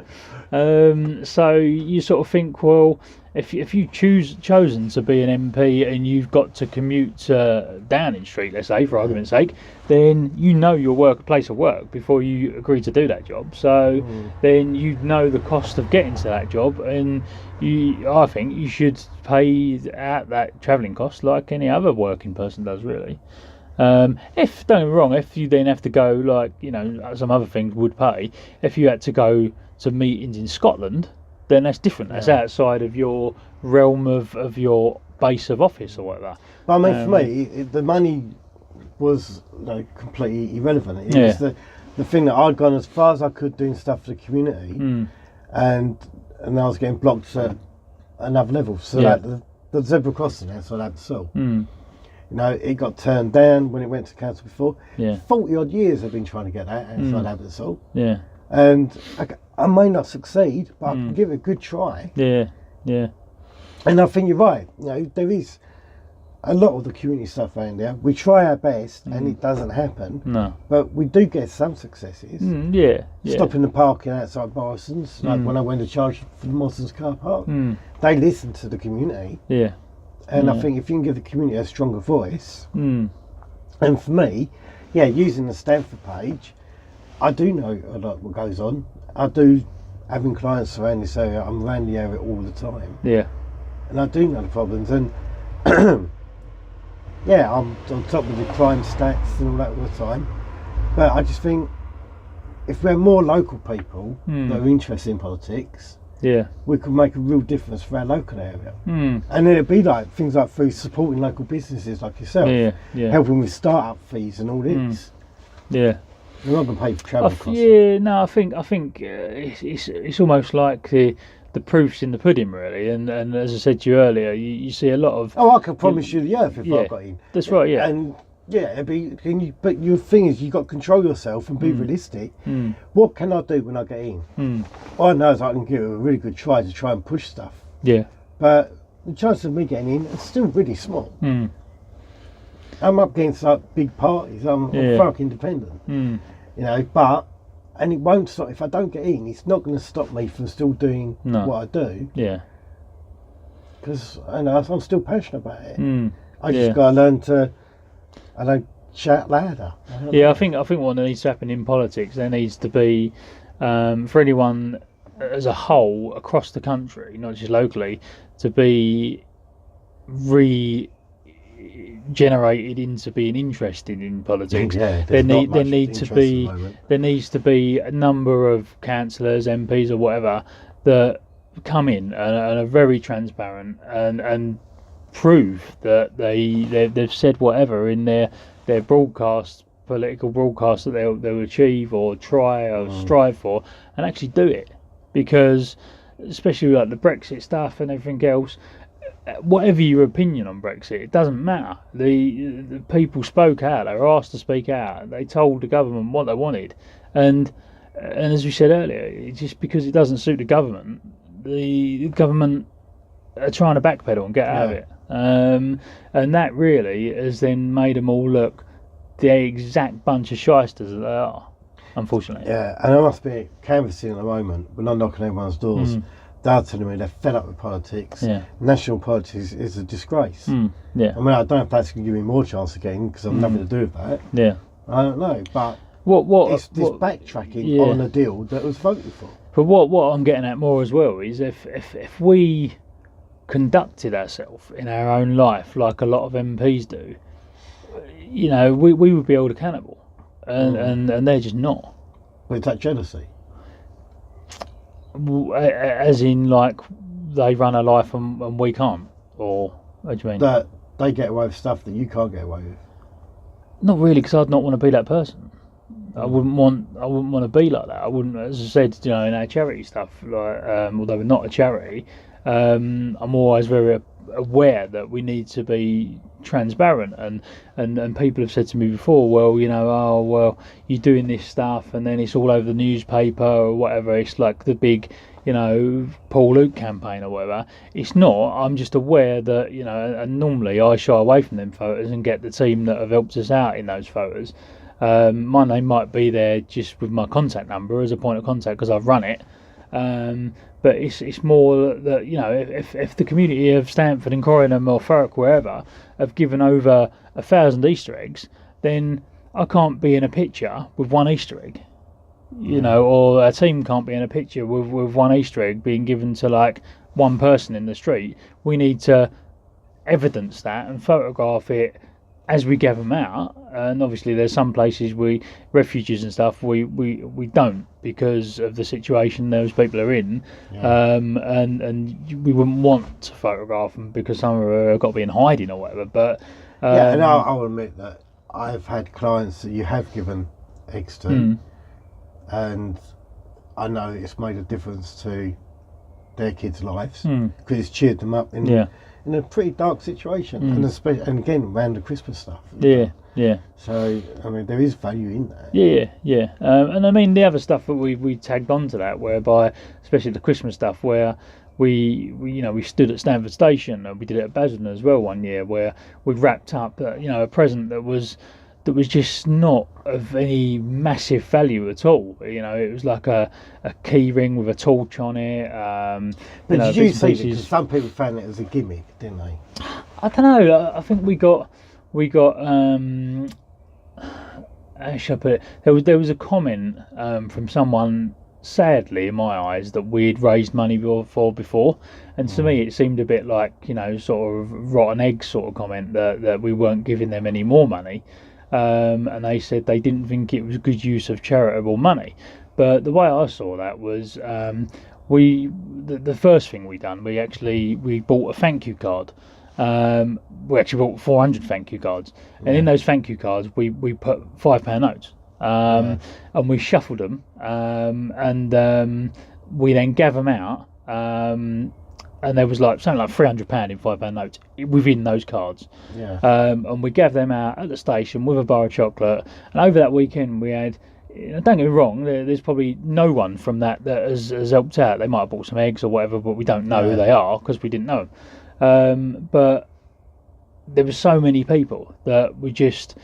So you sort of think, well, if you chosen to be an MP and you've got to commute to Downing Street, let's say, for argument's sake, then you know your place of work before you agree to do that job. So then you know the cost of getting to that job, and I think you should pay out that travelling cost like any other working person does, really. If, don't get me wrong, if you then have to go, like, you know, some other things would pay, if you had to go to meetings in Scotland, then that's different. That's outside of your realm of your base of office or whatever. But I mean, for me, the money was completely irrelevant. It was the thing that I'd gone as far as I could doing stuff for the community, and I was getting blocked at another level. So like the zebra crossing outside Abersall, you know, it got turned down when it went to council before. 40 odd years I've been trying to get that outside Abersall. And I may not succeed, but I can give it a good try. And I think you're right. You know, there is a lot of the community stuff around there. We try our best, and it doesn't happen. No. But we do get some successes. Stopping the parking outside Morrison's, like when I went to charge for the Morrison's car park, they listen to the community. And I think if you can give the community a stronger voice, and for me, using the Stanford page, I do know a lot what goes on. I do, having clients around this area, I'm around the area all the time. And I do know the problems, and I'm on top of the crime stats and all that all the time. But I just think if we're more local people that are interested in politics, we could make a real difference for our local area. And then it'd be like things like through supporting local businesses like yourself, helping with start-up fees and all this. We're not going to pay for travel costs. I think it's almost like the proof's in the pudding, really. And as I said to you earlier, you see a lot of. Oh, I can promise you the earth if I got in. That's right. And it'd be. But your thing is, you got to control yourself and be realistic. What can I do when I get in? All I know is I can give it a really good try and push stuff. But the chances of me getting in are still really small. I'm up against like big parties. I'm fucking independent. You know, and it won't stop if I don't get in. It's not going to stop me from still doing what I do. Because I'm still passionate about it. I just got to learn to, shout louder. I think what needs to happen in politics, there needs to be for anyone as a whole across the country, not just locally, to be generated into being interested in politics. Yeah, there there's not much needs to interest be at the moment. there needs to be a number of councillors, MPs, or whatever that come in and are very transparent and prove that they've said whatever in their broadcast, political broadcast, that they'll achieve or try or strive for, and actually do it. Because especially like the Brexit stuff and everything else, whatever your opinion on Brexit, it doesn't matter. The people spoke out. They were asked to speak out. They told the government what they wanted, and as we said earlier, just because it doesn't suit the government are trying to backpedal and get out of it. And that really has then made them all look the exact bunch of shysters that they are, unfortunately. Yeah, and I must be canvassing at the moment. We're not knocking everyone's doors. They're telling me they're fed up with politics. Yeah. National politics is a disgrace. Yeah. I mean, I don't know if that's going to give me more chance again, because I've nothing to do with that. Yeah. I don't know, but it's backtracking on a deal that was voted for. But what I'm getting at more as well is if we conducted ourselves in our own life like a lot of MPs do, you know, we would be held accountable, and they're just not. But it's that jealousy. As in, like, they run a life and we can't, or what do you mean? That they get away with stuff that you can't get away with. Not really, because I'd not want to be that person. I wouldn't want to be like that. I wouldn't, as I said, you know, in our charity stuff, like, although we're not a charity, I'm always very aware that we need to be transparent, and people have said to me before, well, you know, you're doing this stuff and then it's all over the newspaper or whatever, it's like the big, you know, Paul Luke campaign or whatever. It's not. I'm just aware that, you know, and normally I shy away from them photos and get the team that have helped us out in those photos. My name might be there just with my contact number as a point of contact because I've run it. But it's more that, you know, if the community of Stamford and Corringham or Thurrock, wherever, have given over 1,000 Easter eggs, then I can't be in a picture with one Easter egg, you know, or a team can't be in a picture with one Easter egg being given to like one person in the street. We need to evidence that and photograph it as we gather them out. And obviously there's some places refuges and stuff we don't, because of the situation those people are in. And we wouldn't want to photograph them because some of them have got to be in hiding or whatever, but and I'll admit that I've had clients that you have given eggs to, and I know it's made a difference to their kids' lives, because it's cheered them up in a pretty dark situation, and especially, and again around the Christmas stuff. Yeah. So I mean, there is value in that. Yeah. And I mean the other stuff that we tagged on to that, whereby especially the Christmas stuff, where we stood at Stamford Station, and we did it at Basildon as well one year, where we wrapped up a present that was just not of any massive value at all. You know, it was like a key ring with a torch on it. But did you see it? Because some people found it as a gimmick, didn't they? I don't know. I think we got. How should I put it? There was a comment from someone, sadly in my eyes, that we'd raised money for before, and to me it seemed a bit like, you know, sort of rotten egg sort of comment that we weren't giving them any more money. And they said they didn't think it was a good use of charitable money. But the way I saw that was, the first thing we done, we bought a thank you card. We actually bought 400 thank you cards, and in those thank you cards we put £5 notes, and we shuffled them, and we then gave them out, and there was like something like £300 in £5 notes within those cards. And we gave them out at the station with a bar of chocolate. And over that weekend we had, don't get me wrong, there's probably no one from that has helped out. They might have bought some eggs or whatever, but we don't know who they are because we didn't know them. But there were so many people that we just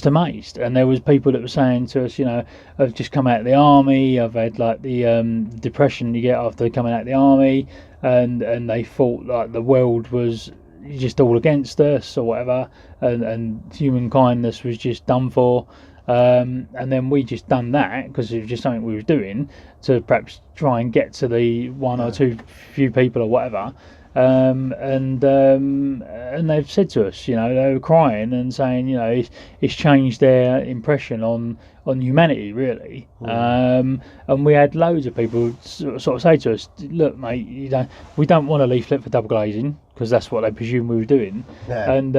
amazed. And there was people that were saying to us, you know, I've just come out of the army, I've had like the depression you get after coming out of the army, and they thought like the world was just all against us or whatever, and human kindness was just done for. And then we just done that because it was just something we was doing to perhaps try and get to the one or two few people or whatever. And they've said to us, you know, they were crying and saying, you know, it's changed their impression on humanity, really. And we had loads of people sort of say to us, look, mate, we don't want a leaflet for double glazing, because that's what they presumed we were doing. And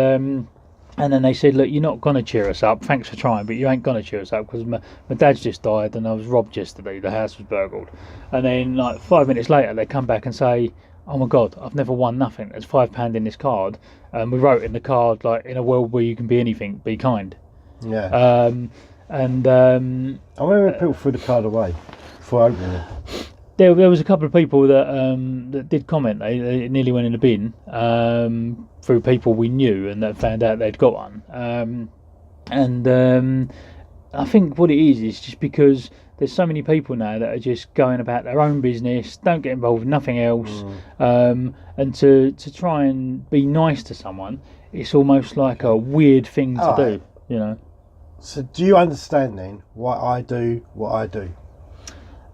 then they said, look, you're not going to cheer us up. Thanks for trying, but you ain't going to cheer us up because my dad's just died and I was robbed yesterday. The house was burgled. And then, like, 5 minutes later, they come back and say, oh my God, I've never won nothing. There's £5 in this card. We wrote in the card, like, in a world where you can be anything, be kind. Yeah. I remember people threw the card away before opening it. There was a couple of people that did comment. They nearly went in the bin through people we knew and that found out they'd got one. I think what it is just because there's so many people now that are just going about their own business, don't get involved with nothing else, and to try and be nice to someone, it's almost like a weird thing to do, you know. So do you understand then why I do what I do?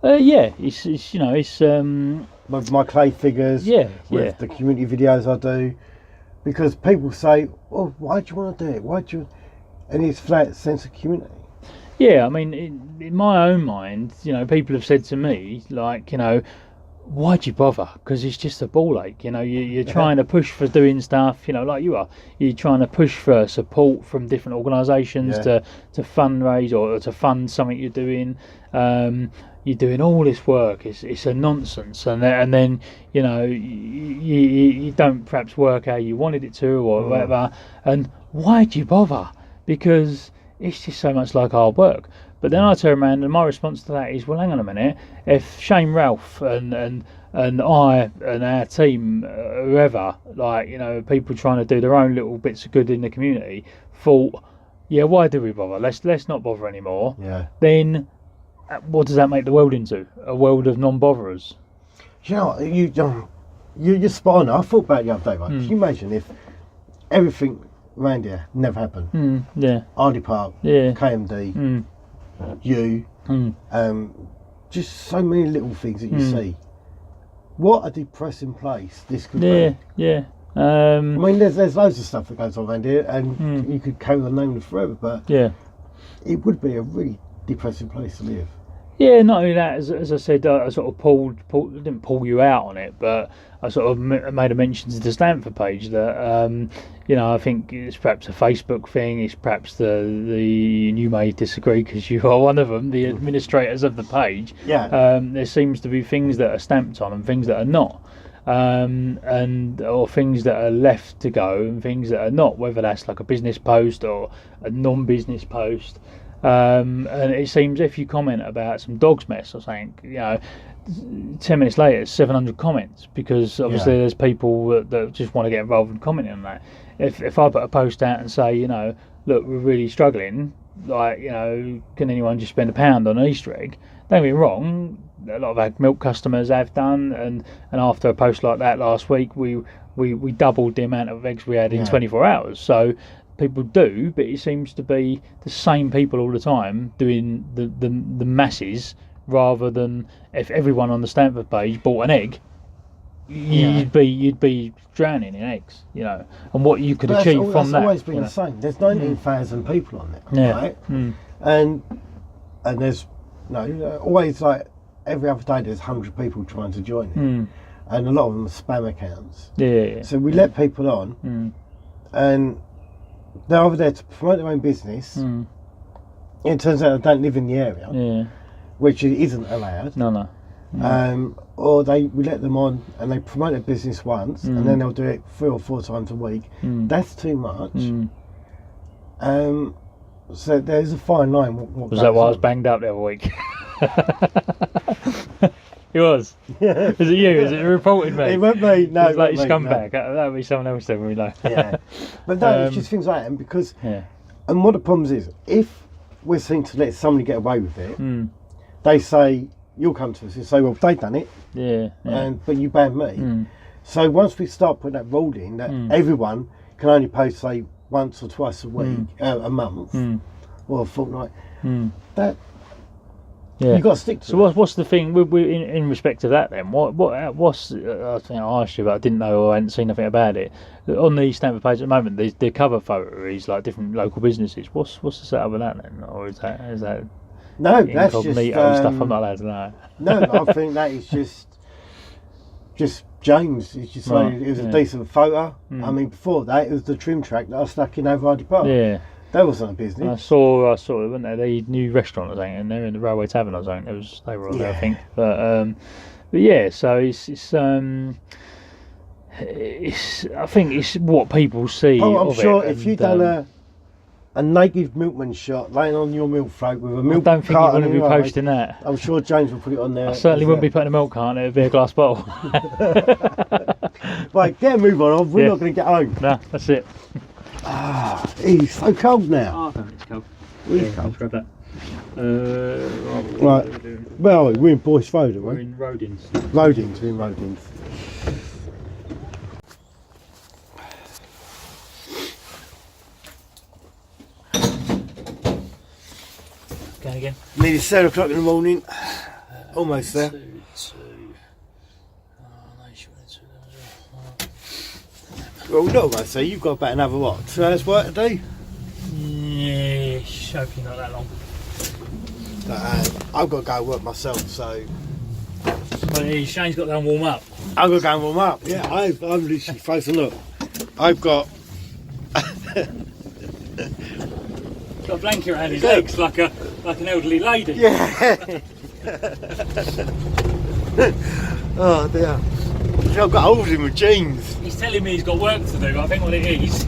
Yeah, it's you know, it's with my clay figures, with the community videos I do, because people say, "Oh, why do you want to do it? Why do you?" And it's for that sense of community. Yeah, I mean, in my own mind, you know, people have said to me, like, you know, why'd you bother? Because it's just a ball ache, you know. You're trying to push for doing stuff, you know, like you are. You're trying to push for support from different organisations to fundraise or to fund something you're doing. You're doing all this work. It's a nonsense, and then you know you don't perhaps work how you wanted it to or whatever. And why'd you bother? Because it's just so much like hard work. But then I turn around and my response to that is, well, hang on a minute. If Shane Ralph and I and our team, whoever, like, you know, people trying to do their own little bits of good in the community, thought, yeah, why do we bother? Let's not bother anymore. Yeah. Then what does that make the world into? A world of non-botherers. You know, you're spot on. I thought about it the other day, right? Can you imagine if everything around here never happened? Yeah. Hardy Park, KMD, you, just so many little things that you see. What a depressing place this could be. Yeah. I mean, there's loads of stuff that goes on around here, and you could carry on naming it forever, but it would be a really depressing place to live. Yeah, not only that, as I said, I sort of didn't pull you out on it, but I sort of made a mention to the Stanford page that, you know, I think it's perhaps a Facebook thing, it's perhaps you may disagree because you are one of them, the administrators of the page. Yeah. There seems to be things that are stamped on and things that are not. Or things that are left to go and things that are not, whether that's like a business post or a non-business post. And it seems if you comment about some dog's mess or something, you know, 10 minutes later it's 700 comments, because obviously there's people that just want to get involved in commenting on that. If I put a post out and say, you know, look, we're really struggling, like, you know, can anyone just spend £1 on an Easter egg? Don't get me wrong, a lot of our milk customers have done, and after a post like that last week, we doubled the amount of eggs we had in 24 hours. So people do, but it seems to be the same people all the time doing the masses, rather than if everyone on the Stanford page bought an egg, you'd be drowning in eggs, you know, and what you could achieve from that. That's always been the same. There's 19,000 people on there, right? And there's always, like, every other day there's 100 people trying to join it, and a lot of them are spam accounts. So we let people on, and they're over there to promote their own business. It turns out they don't live in the area, which isn't allowed. No. Or we let them on and they promote their business once, and then they'll do it 3 or 4 times a week. That's too much. So there's a fine line. Was that why I was banged up the other week? It was. Is it you? Is it reported me? It won't be. No, it's like you scumbag. No. That would be someone else then, we know. But no, it's just things like that. Because, and what the problem is, if we're seen to let somebody get away with it, they say, you'll come to us and say, well, they've done it, but you banned me. So once we start putting that rule in, that everyone can only post, say, once or twice a week, a month, or a fortnight. Hmm. That Yeah. you got to stick to. So what's the thing in respect of that then? What's I think I asked you, but I didn't know or I hadn't seen nothing about it. On the Stamford page at the moment, the cover photo is like different local businesses. What's the setup of that then, or is that no, that's just stuff I'm not allowed to know? No, I think that is just James. It's just Right, like, it was yeah. a decent photo. Mm. I mean, before that, it was the trim track that I stuck in over Hardy Park. Yeah. That wasn't a I business. saw it, wasn't there? The new restaurant or something, and they're in the Railway Tavern or something. They were on there, I Yeah. think. But yeah, so it's I think it's what people see. Oh, I'm of sure it, if you'd and, done a naked milkman shot laying on your milk float with a I milk don't think you carton want to in be your eye, posting that. I'm sure James will put it on there. I certainly wouldn't be putting a milk carton. It would be a glass bottle. Right, get a move on. We're Yeah. not going to get home. No, that's it. He's so cold now. Oh, I don't think it's cold. It's Let's cold. grab that. Right. Where are we? We're in Boyce Road, We're aren't we? in Rodins. Rodings, we're in Rodings. Going again. Nearly 7 o'clock in the morning. Almost there. Well, no, I say you've got about another what? 2 hours work to do? Yeah, hopefully not that long. I've got to go work myself, so But yeah, Shane's got to go and warm up. I've got to go and warm up. Yeah, I'm literally frozen. Look, I've got. Got a blanket around his legs like an elderly lady. Yeah. Oh dear. I've got hold of him with jeans. He's telling me he's got work to do, but I think what it is,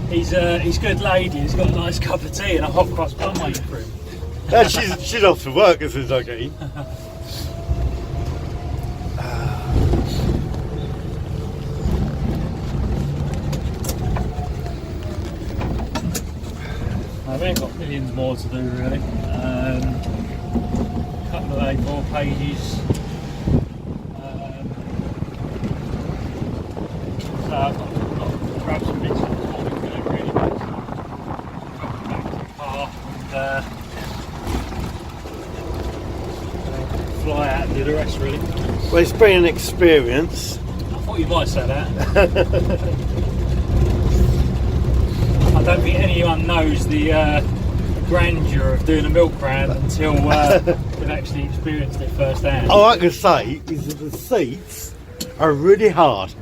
he's a good lady, he's got a nice cup of tea and a hot cross bun waiting for him. She's off to work as soon as I get in. We ain't got millions more to do really. Couple of A4 pages. So I've got to grab some bits before we do it really. Drop it back to the car and fly out and do the rest really. Well, it's been an experience. I thought you might say that. I don't think anyone knows the grandeur of doing a milk round until they've actually experienced it firsthand. All I can say is that the seats are really hard.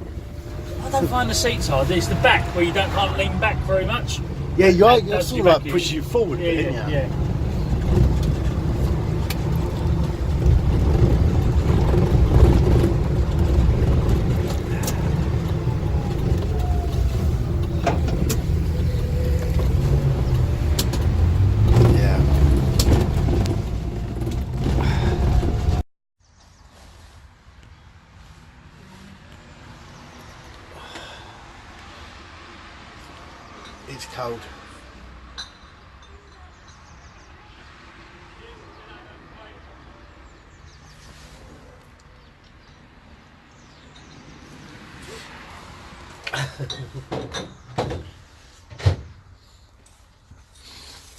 I don't find the seats hard. It's the back where you can't lean back very much. Yeah, you're That's sort of your like back pushing you forward, Yeah, isn't yeah, you? yeah. Yeah. It's cold.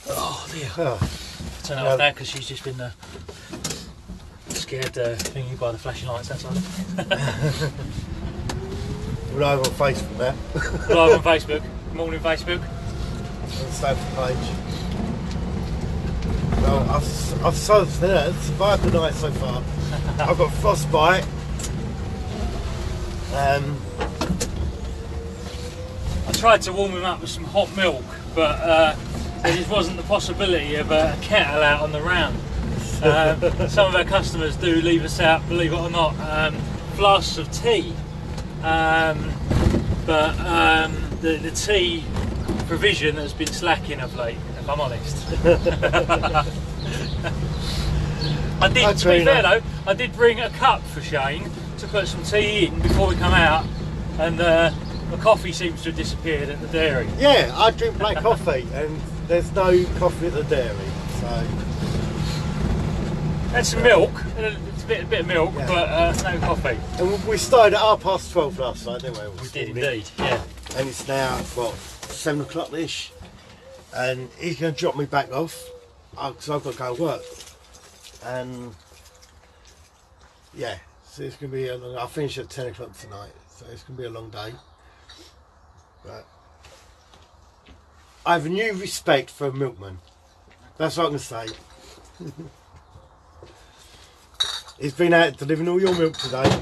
Oh dear. Oh, Turn it off now because she's just been scared thingy by the flashing lights outside. we're live on Facebook now. Live on Facebook. Morning Facebook. On the Stamford page. Well, I've survived the night so far. I've got frostbite. I tried to warm him up with some hot milk, but there just wasn't the possibility of a kettle out on the round. Some of our customers do leave us out, believe it or not, flasks of tea. But the tea provision has been slacking of late, if I'm honest. I did, to be fair though, I did bring a cup for Shane to put some tea in before we come out, and the coffee seems to have disappeared at the dairy. Yeah, I drink black coffee and there's no coffee at the dairy, so... And some milk, it's a bit of milk, Yeah. but no coffee. And we started at 12:30 last night, didn't we? We did indeed, yeah. And it's now, what, 7 o'clock-ish? and he's going to drop me back off because I've got to go to work. And yeah, so it's going to be a long. I'll finish at 10 o'clock tonight, so it's going to be a long day. But I have a new respect for a milkman. That's what I can say. He's been out delivering all your milk today.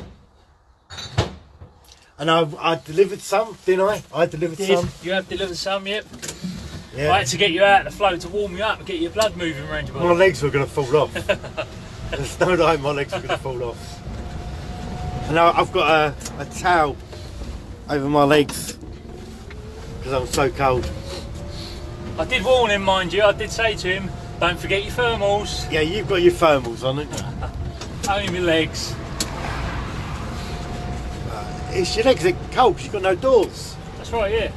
And I delivered some, didn't I? I delivered some. You have delivered some, yep. Yeah. I had to get you out of the float to warm you up and get your blood moving around your body. My legs were going to fall off. There's no doubt my legs were going to fall off. And now I've got a towel over my legs because I'm so cold. I did warn him, mind you. I did say to him, don't forget your thermals. Yeah, you've got your thermals on, haven't you? Only my legs. It's your legs, they're cold because you've got no doors. That's right, yeah.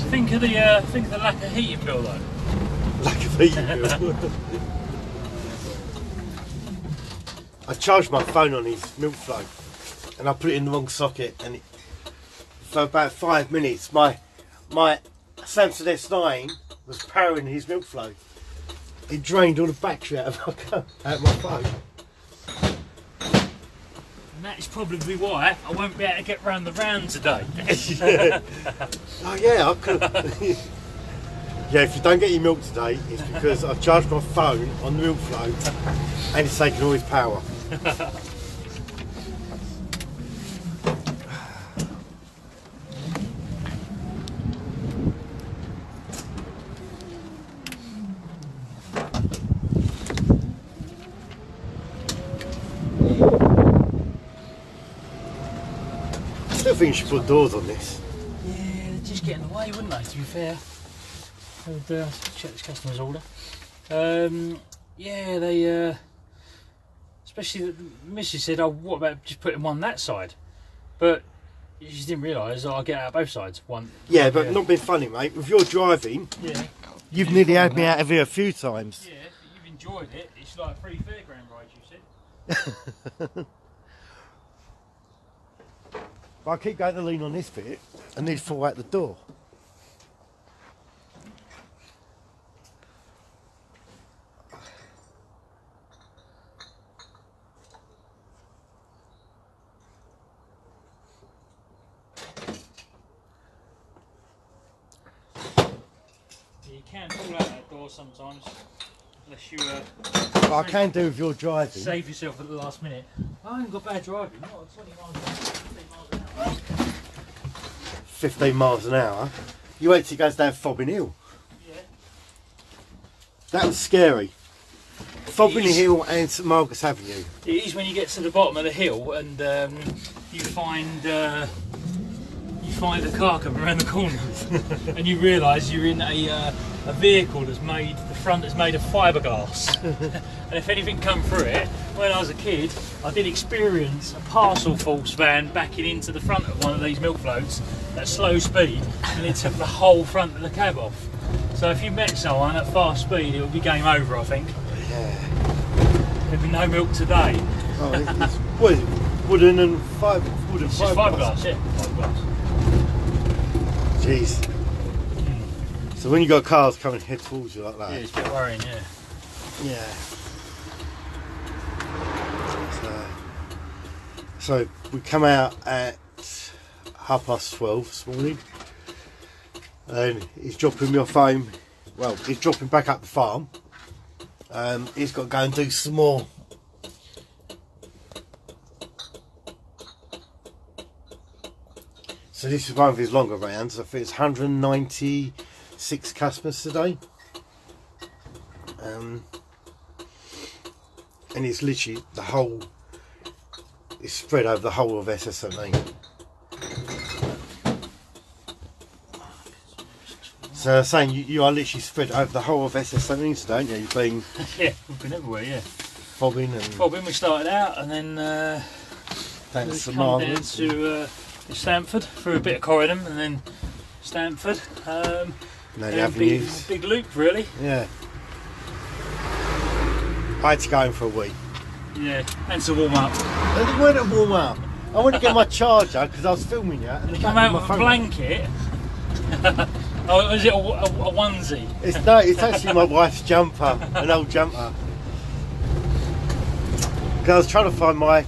Think of the lack of heating bill though. Lack of heating bill. I charged my phone on his milk flow and I put it in the wrong socket, and for about 5 minutes my Samsung S9 was powering his milk flow. It drained all the battery out of my phone. And that is probably why I won't be able to get round the round today. Yeah. Oh yeah, I could. Yeah, if you don't get your milk today, it's because I've charged my phone on the milk flow and it's taken all his power. I still think you should put doors on this. Yeah, they'd just get in the way, wouldn't they, to be fair? I would check this customer's order. Yeah, they... especially the missus said, oh, what about just putting one that side? But she didn't realise that I get out both sides. Yeah, but not being funny, mate. With your driving, yeah, you've nearly had me out of here a few times. Yeah, but you've enjoyed it. It's like a free fairground ride, you said. But I keep going to lean on this bit and need to fall out the door. You can fall out that door sometimes, unless you But I can do with your driving. save yourself at the last minute. I haven't got bad driving, not 20 miles an hour, 15 miles an hour. 15 miles an hour. You wait till it goes down Fobbing Hill. Yeah. That was scary. Fobbing Hill and St Margaret's Avenue. It is when you get to the bottom of the hill and you find a car coming around the corner and you realise you're in a vehicle that's made, the front is made of fiberglass. And if anything come through it, when I was a kid, I did experience a parcel force van backing into the front of one of these milk floats at slow speed, and it took the whole front of the cab off. So if you met someone at fast speed, it would be game over, I think. Yeah. There'd be no milk today. Oh, it's, what is it? Wooden and fibre. It's just fiberglass, yeah, fiberglass. Jeez. So when you got cars coming head towards you like that. Yeah, it's a bit worrying, yeah. Yeah. So we come out at 12:30 this morning, and he's dropping me off home. Well, he's dropping back up the farm. He's got to go and do some more. So this is one of his longer rounds. I think it's 196 customers today. And it's literally the whole, it's spread over the whole of SS17. So saying you are literally spread over the whole of SS17 today, don't you? You've been yeah, we've been everywhere, yeah. Fobbing and Fobbing, we started out, and then down we to come down to Stamford through a bit of Corridon, and then Stamford. the Big, avenues. big loop, really. Yeah. I had to go in for a week. Yeah, and to warm up. I didn't want to warm up. I wanted to get my charger because I was filming you. And Come out with a blanket. Oh, is it a onesie? It's actually my wife's jumper, an old jumper. Because I was trying to find my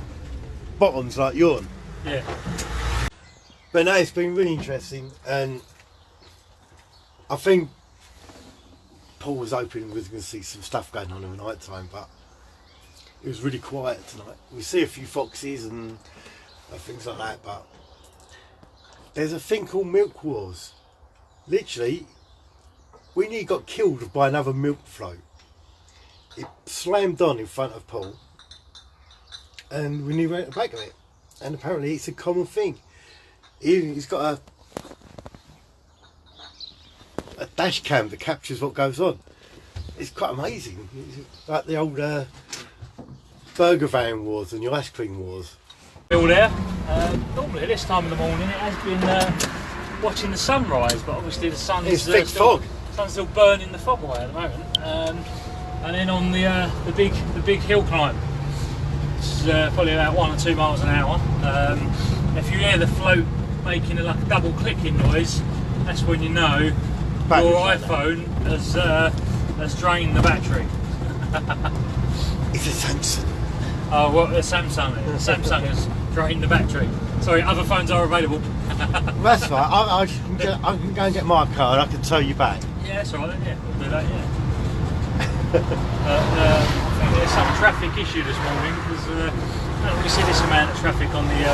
bottoms like yours. Yeah. But no, it's been really interesting, and I think Paul was hoping we was going to see some stuff going on in the night time, but it was really quiet tonight. We see a few foxes and things like that, but there's a thing called milk wars. Literally, we nearly got killed by another milk float. It slammed on in front of Paul, and we nearly went at the back of it. And apparently it's a common thing. He's got a dash cam that captures what goes on. It's quite amazing. It's like the old burger van wars and your ice cream wars. Still there. Normally at this time of the morning it has been watching the sunrise, but obviously the sun's it's thick fog. Sun's still burning the fog away at the moment. And then on the big hill climb, it's probably about 1 or 2 miles an hour. If you hear the float making like a double clicking noise, that's when you know your iPhone has drained the battery. It's a Samsung. Oh, what a Samsung! Samsung has drained the battery. Sorry, other phones are available. That's right. I can go and get my car and I can tow you back. Yeah, that's all right then. Yeah, we'll do that. Yeah. I think there's some traffic issue this morning because I don't really see this amount of traffic on the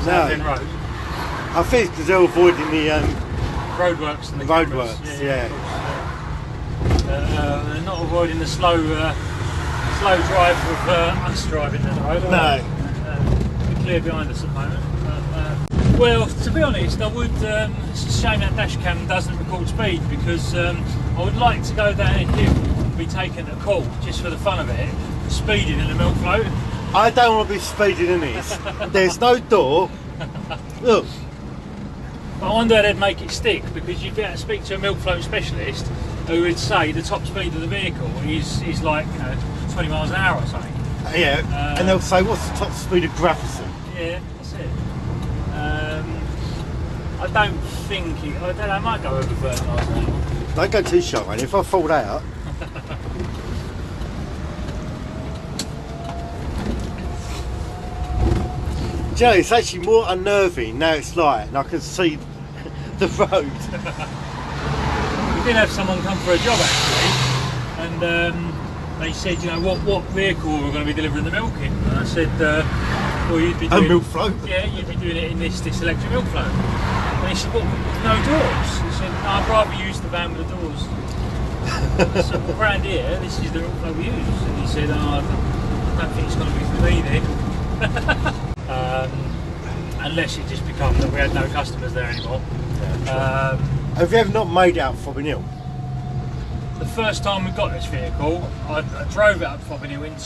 South End Road. I think it's because they're avoiding the roadworks and the roadworks. Yeah. They're not avoiding the slow drive with us driving down the road. No. We're clear behind us at the moment. But, well, to be honest, I would. It's a shame that dash cam doesn't record speed because I would like to go down a hill and be taken to court just for the fun of it, speeding in a milk float. I don't want to be speeding in this. There's no door. Look. But I wonder how they'd make it stick, because you'd be able to speak to a milk float specialist who would say the top speed of the vehicle is like 20 miles an hour or something. Yeah, and they'll say, what's the top speed of gravity? Yeah, that's it. I don't think I don't know, I might go over 30 miles an hour. Don't go too sharp, man. If I fall out. Do you know, it's actually more unnerving now it's light and I can see the road. We did have someone come for a job actually, and they said, what vehicle we're going to be delivering the milk in? And I said, well, you'd be doing a milk float. Yeah, you'd be doing it in this electric milk float. And he said, well, no doors. He said, no, I'd rather use the van with the doors. I said, well, around here, this is the milk float we use. And he said, I don't think it's going to be for me then. Unless it just becomes that we had no customers there anymore. Have you ever not made it out Fobbing Hill? The first time we got this vehicle, I drove it up Fobbing Hill in 2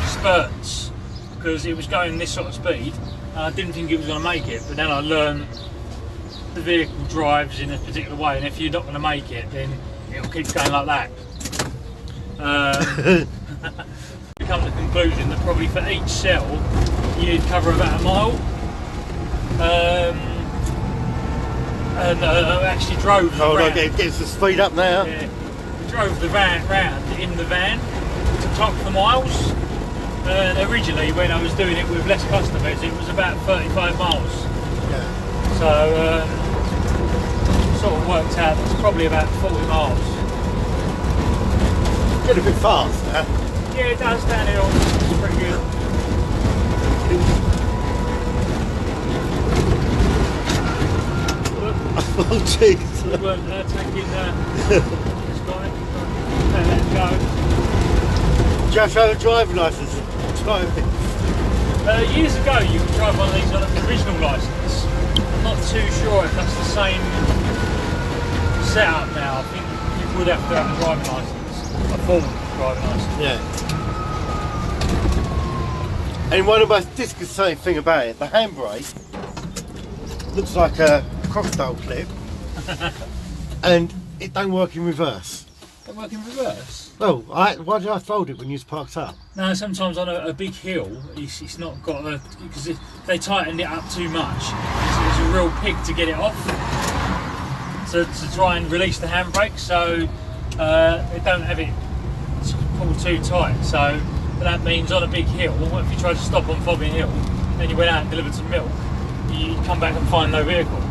spurts because it was going this sort of speed and I didn't think it was going to make it, but then I learned the vehicle drives in a particular way, and if you're not going to make it then it'll keep going like that. We come to the conclusion that probably for each cell you'd cover about a mile. And I actually drove the van. Gets the speed up now. Yeah, we drove the van round in the van to clock the miles. And originally, when I was doing it with less customers, it was about 35 miles. Yeah. So sort of worked out it's probably about 40 miles. Get a bit fast now. Yeah, it does downhill. It's pretty good. Oh jeez. We weren't taking this guy. Let him go. Do you have to have a driving licence? Years ago you could drive one of these on a provisional licence. I'm not too sure if that's the same setup now. I think you would have to have a driving licence, a full driving licence. Yeah. And one of the most disconcerting thing about it, the handbrake looks like a crocodile clip and it don't work in reverse. Don't work in reverse? Well, why did I fold it when you was parked up? No, sometimes on a big hill, it's not got a, because if they tightened it up too much, it's a real pig to get it off. to try and release the handbrake, so they don't have it pull too tight. So that means on a big hill, if you try to stop on Fobbing Hill, then you went out and delivered some milk, you come back and find no vehicle.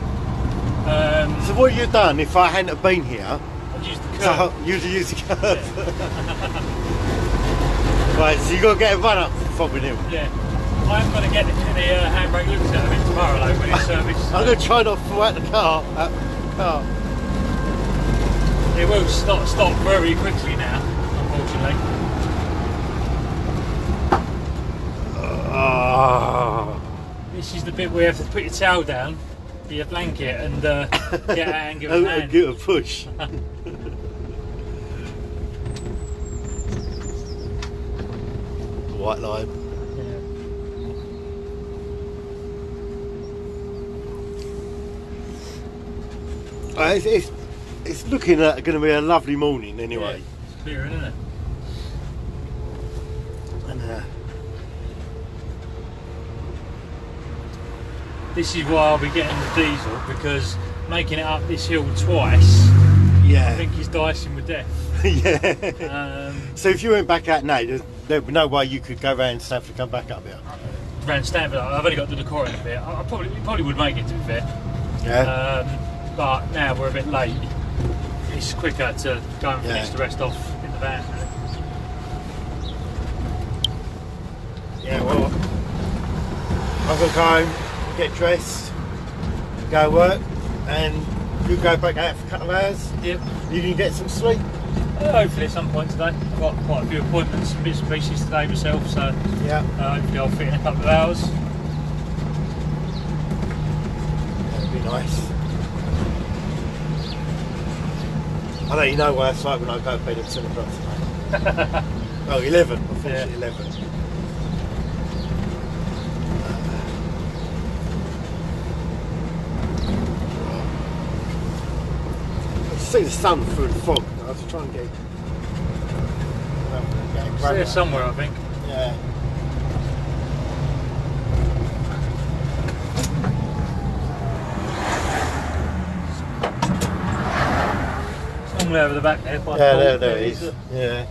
So what you've done, if I hadn't have been here, I'd use the curb. so you'd use the curb. Right, so you've got to get a run up from Fobbing Hill. Yeah. I'm going to get the handbrake looked at a bit tomorrow though, when it's serviced. I'm going to try not to fall out the car. It will stop very quickly now, unfortunately. This is the bit where you have to put your towel down, get your blanket, and get out and give it a hand. Give it a push. White line. It's looking going to be a lovely morning anyway. Yeah, it's clear, isn't it? And, this is why I'll be getting the diesel, because making it up this hill twice, yeah, I think he's dicing with death. Yeah. So if you went back out now, there'd be no way you could go round Stanford and come back up here. Round Stanford, I've only got to the Decorin a bit. I probably would make it, to be fair. Yeah. But now we're a bit late. It's quicker to go and finish the rest off in the van. Yeah, well, I've got to go home, get dressed, go work, and you go back out for a couple of hours. Yep. You can get some sleep. Hopefully at some point today. I've got quite a few appointments and bits and pieces today myself, so yeah. Hopefully I'll fit in a couple of hours. That'd be nice. I know you know what it's like when I go to bed at 7 o'clock tonight. Oh, 11, unfortunately 11. I see the sun through the fog. I was trying to get. It's there somewhere, I think. Yeah. Somewhere over the back there. Yeah, there it is. Yeah.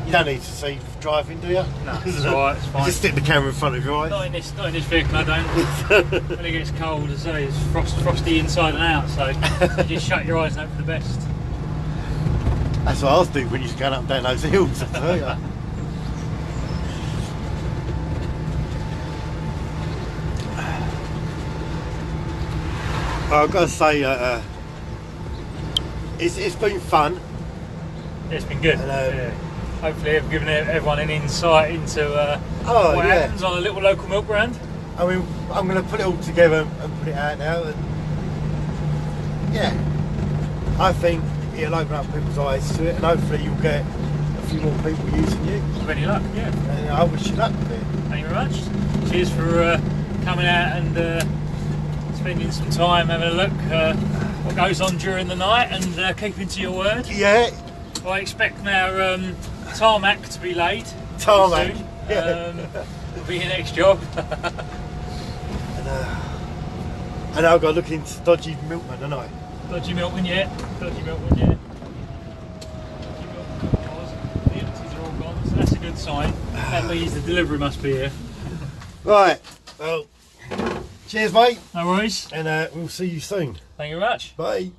You don't need to see driving, do you? No, it's alright, it's fine. Just stick the camera in front of your eyes. Not in this vehicle, I don't. When it gets cold, as I say, it's frosty inside and out, so you just shut your eyes and hope for the best. That's what I was doing when you was going up and down those hills, I tell you. I've got to say, it's been fun. It's been good. Yeah. Hopefully I've given everyone an insight into what happens on a little local milk brand. I mean, I'm going to put it all together and put it out now. And yeah, I think it'll open up people's eyes to it, and hopefully you'll get a few more people using you. With any luck, yeah. And I wish you luck with it. Thank you very much. Cheers for coming out and spending some time having a look what goes on during the night and keeping to your word. Yeah. I expect now tarmac to be laid. Tarmac. Soon. Yeah. It'll be your next job. And I've got to look into dodgy milkman, haven't I? Dodgy milkman, yeah. Dodgy milkman, yeah. The empties are all gone, so that's a good sign. That means the delivery must be here. Right. Well, cheers, mate. No worries. And we'll see you soon. Thank you very much. Bye.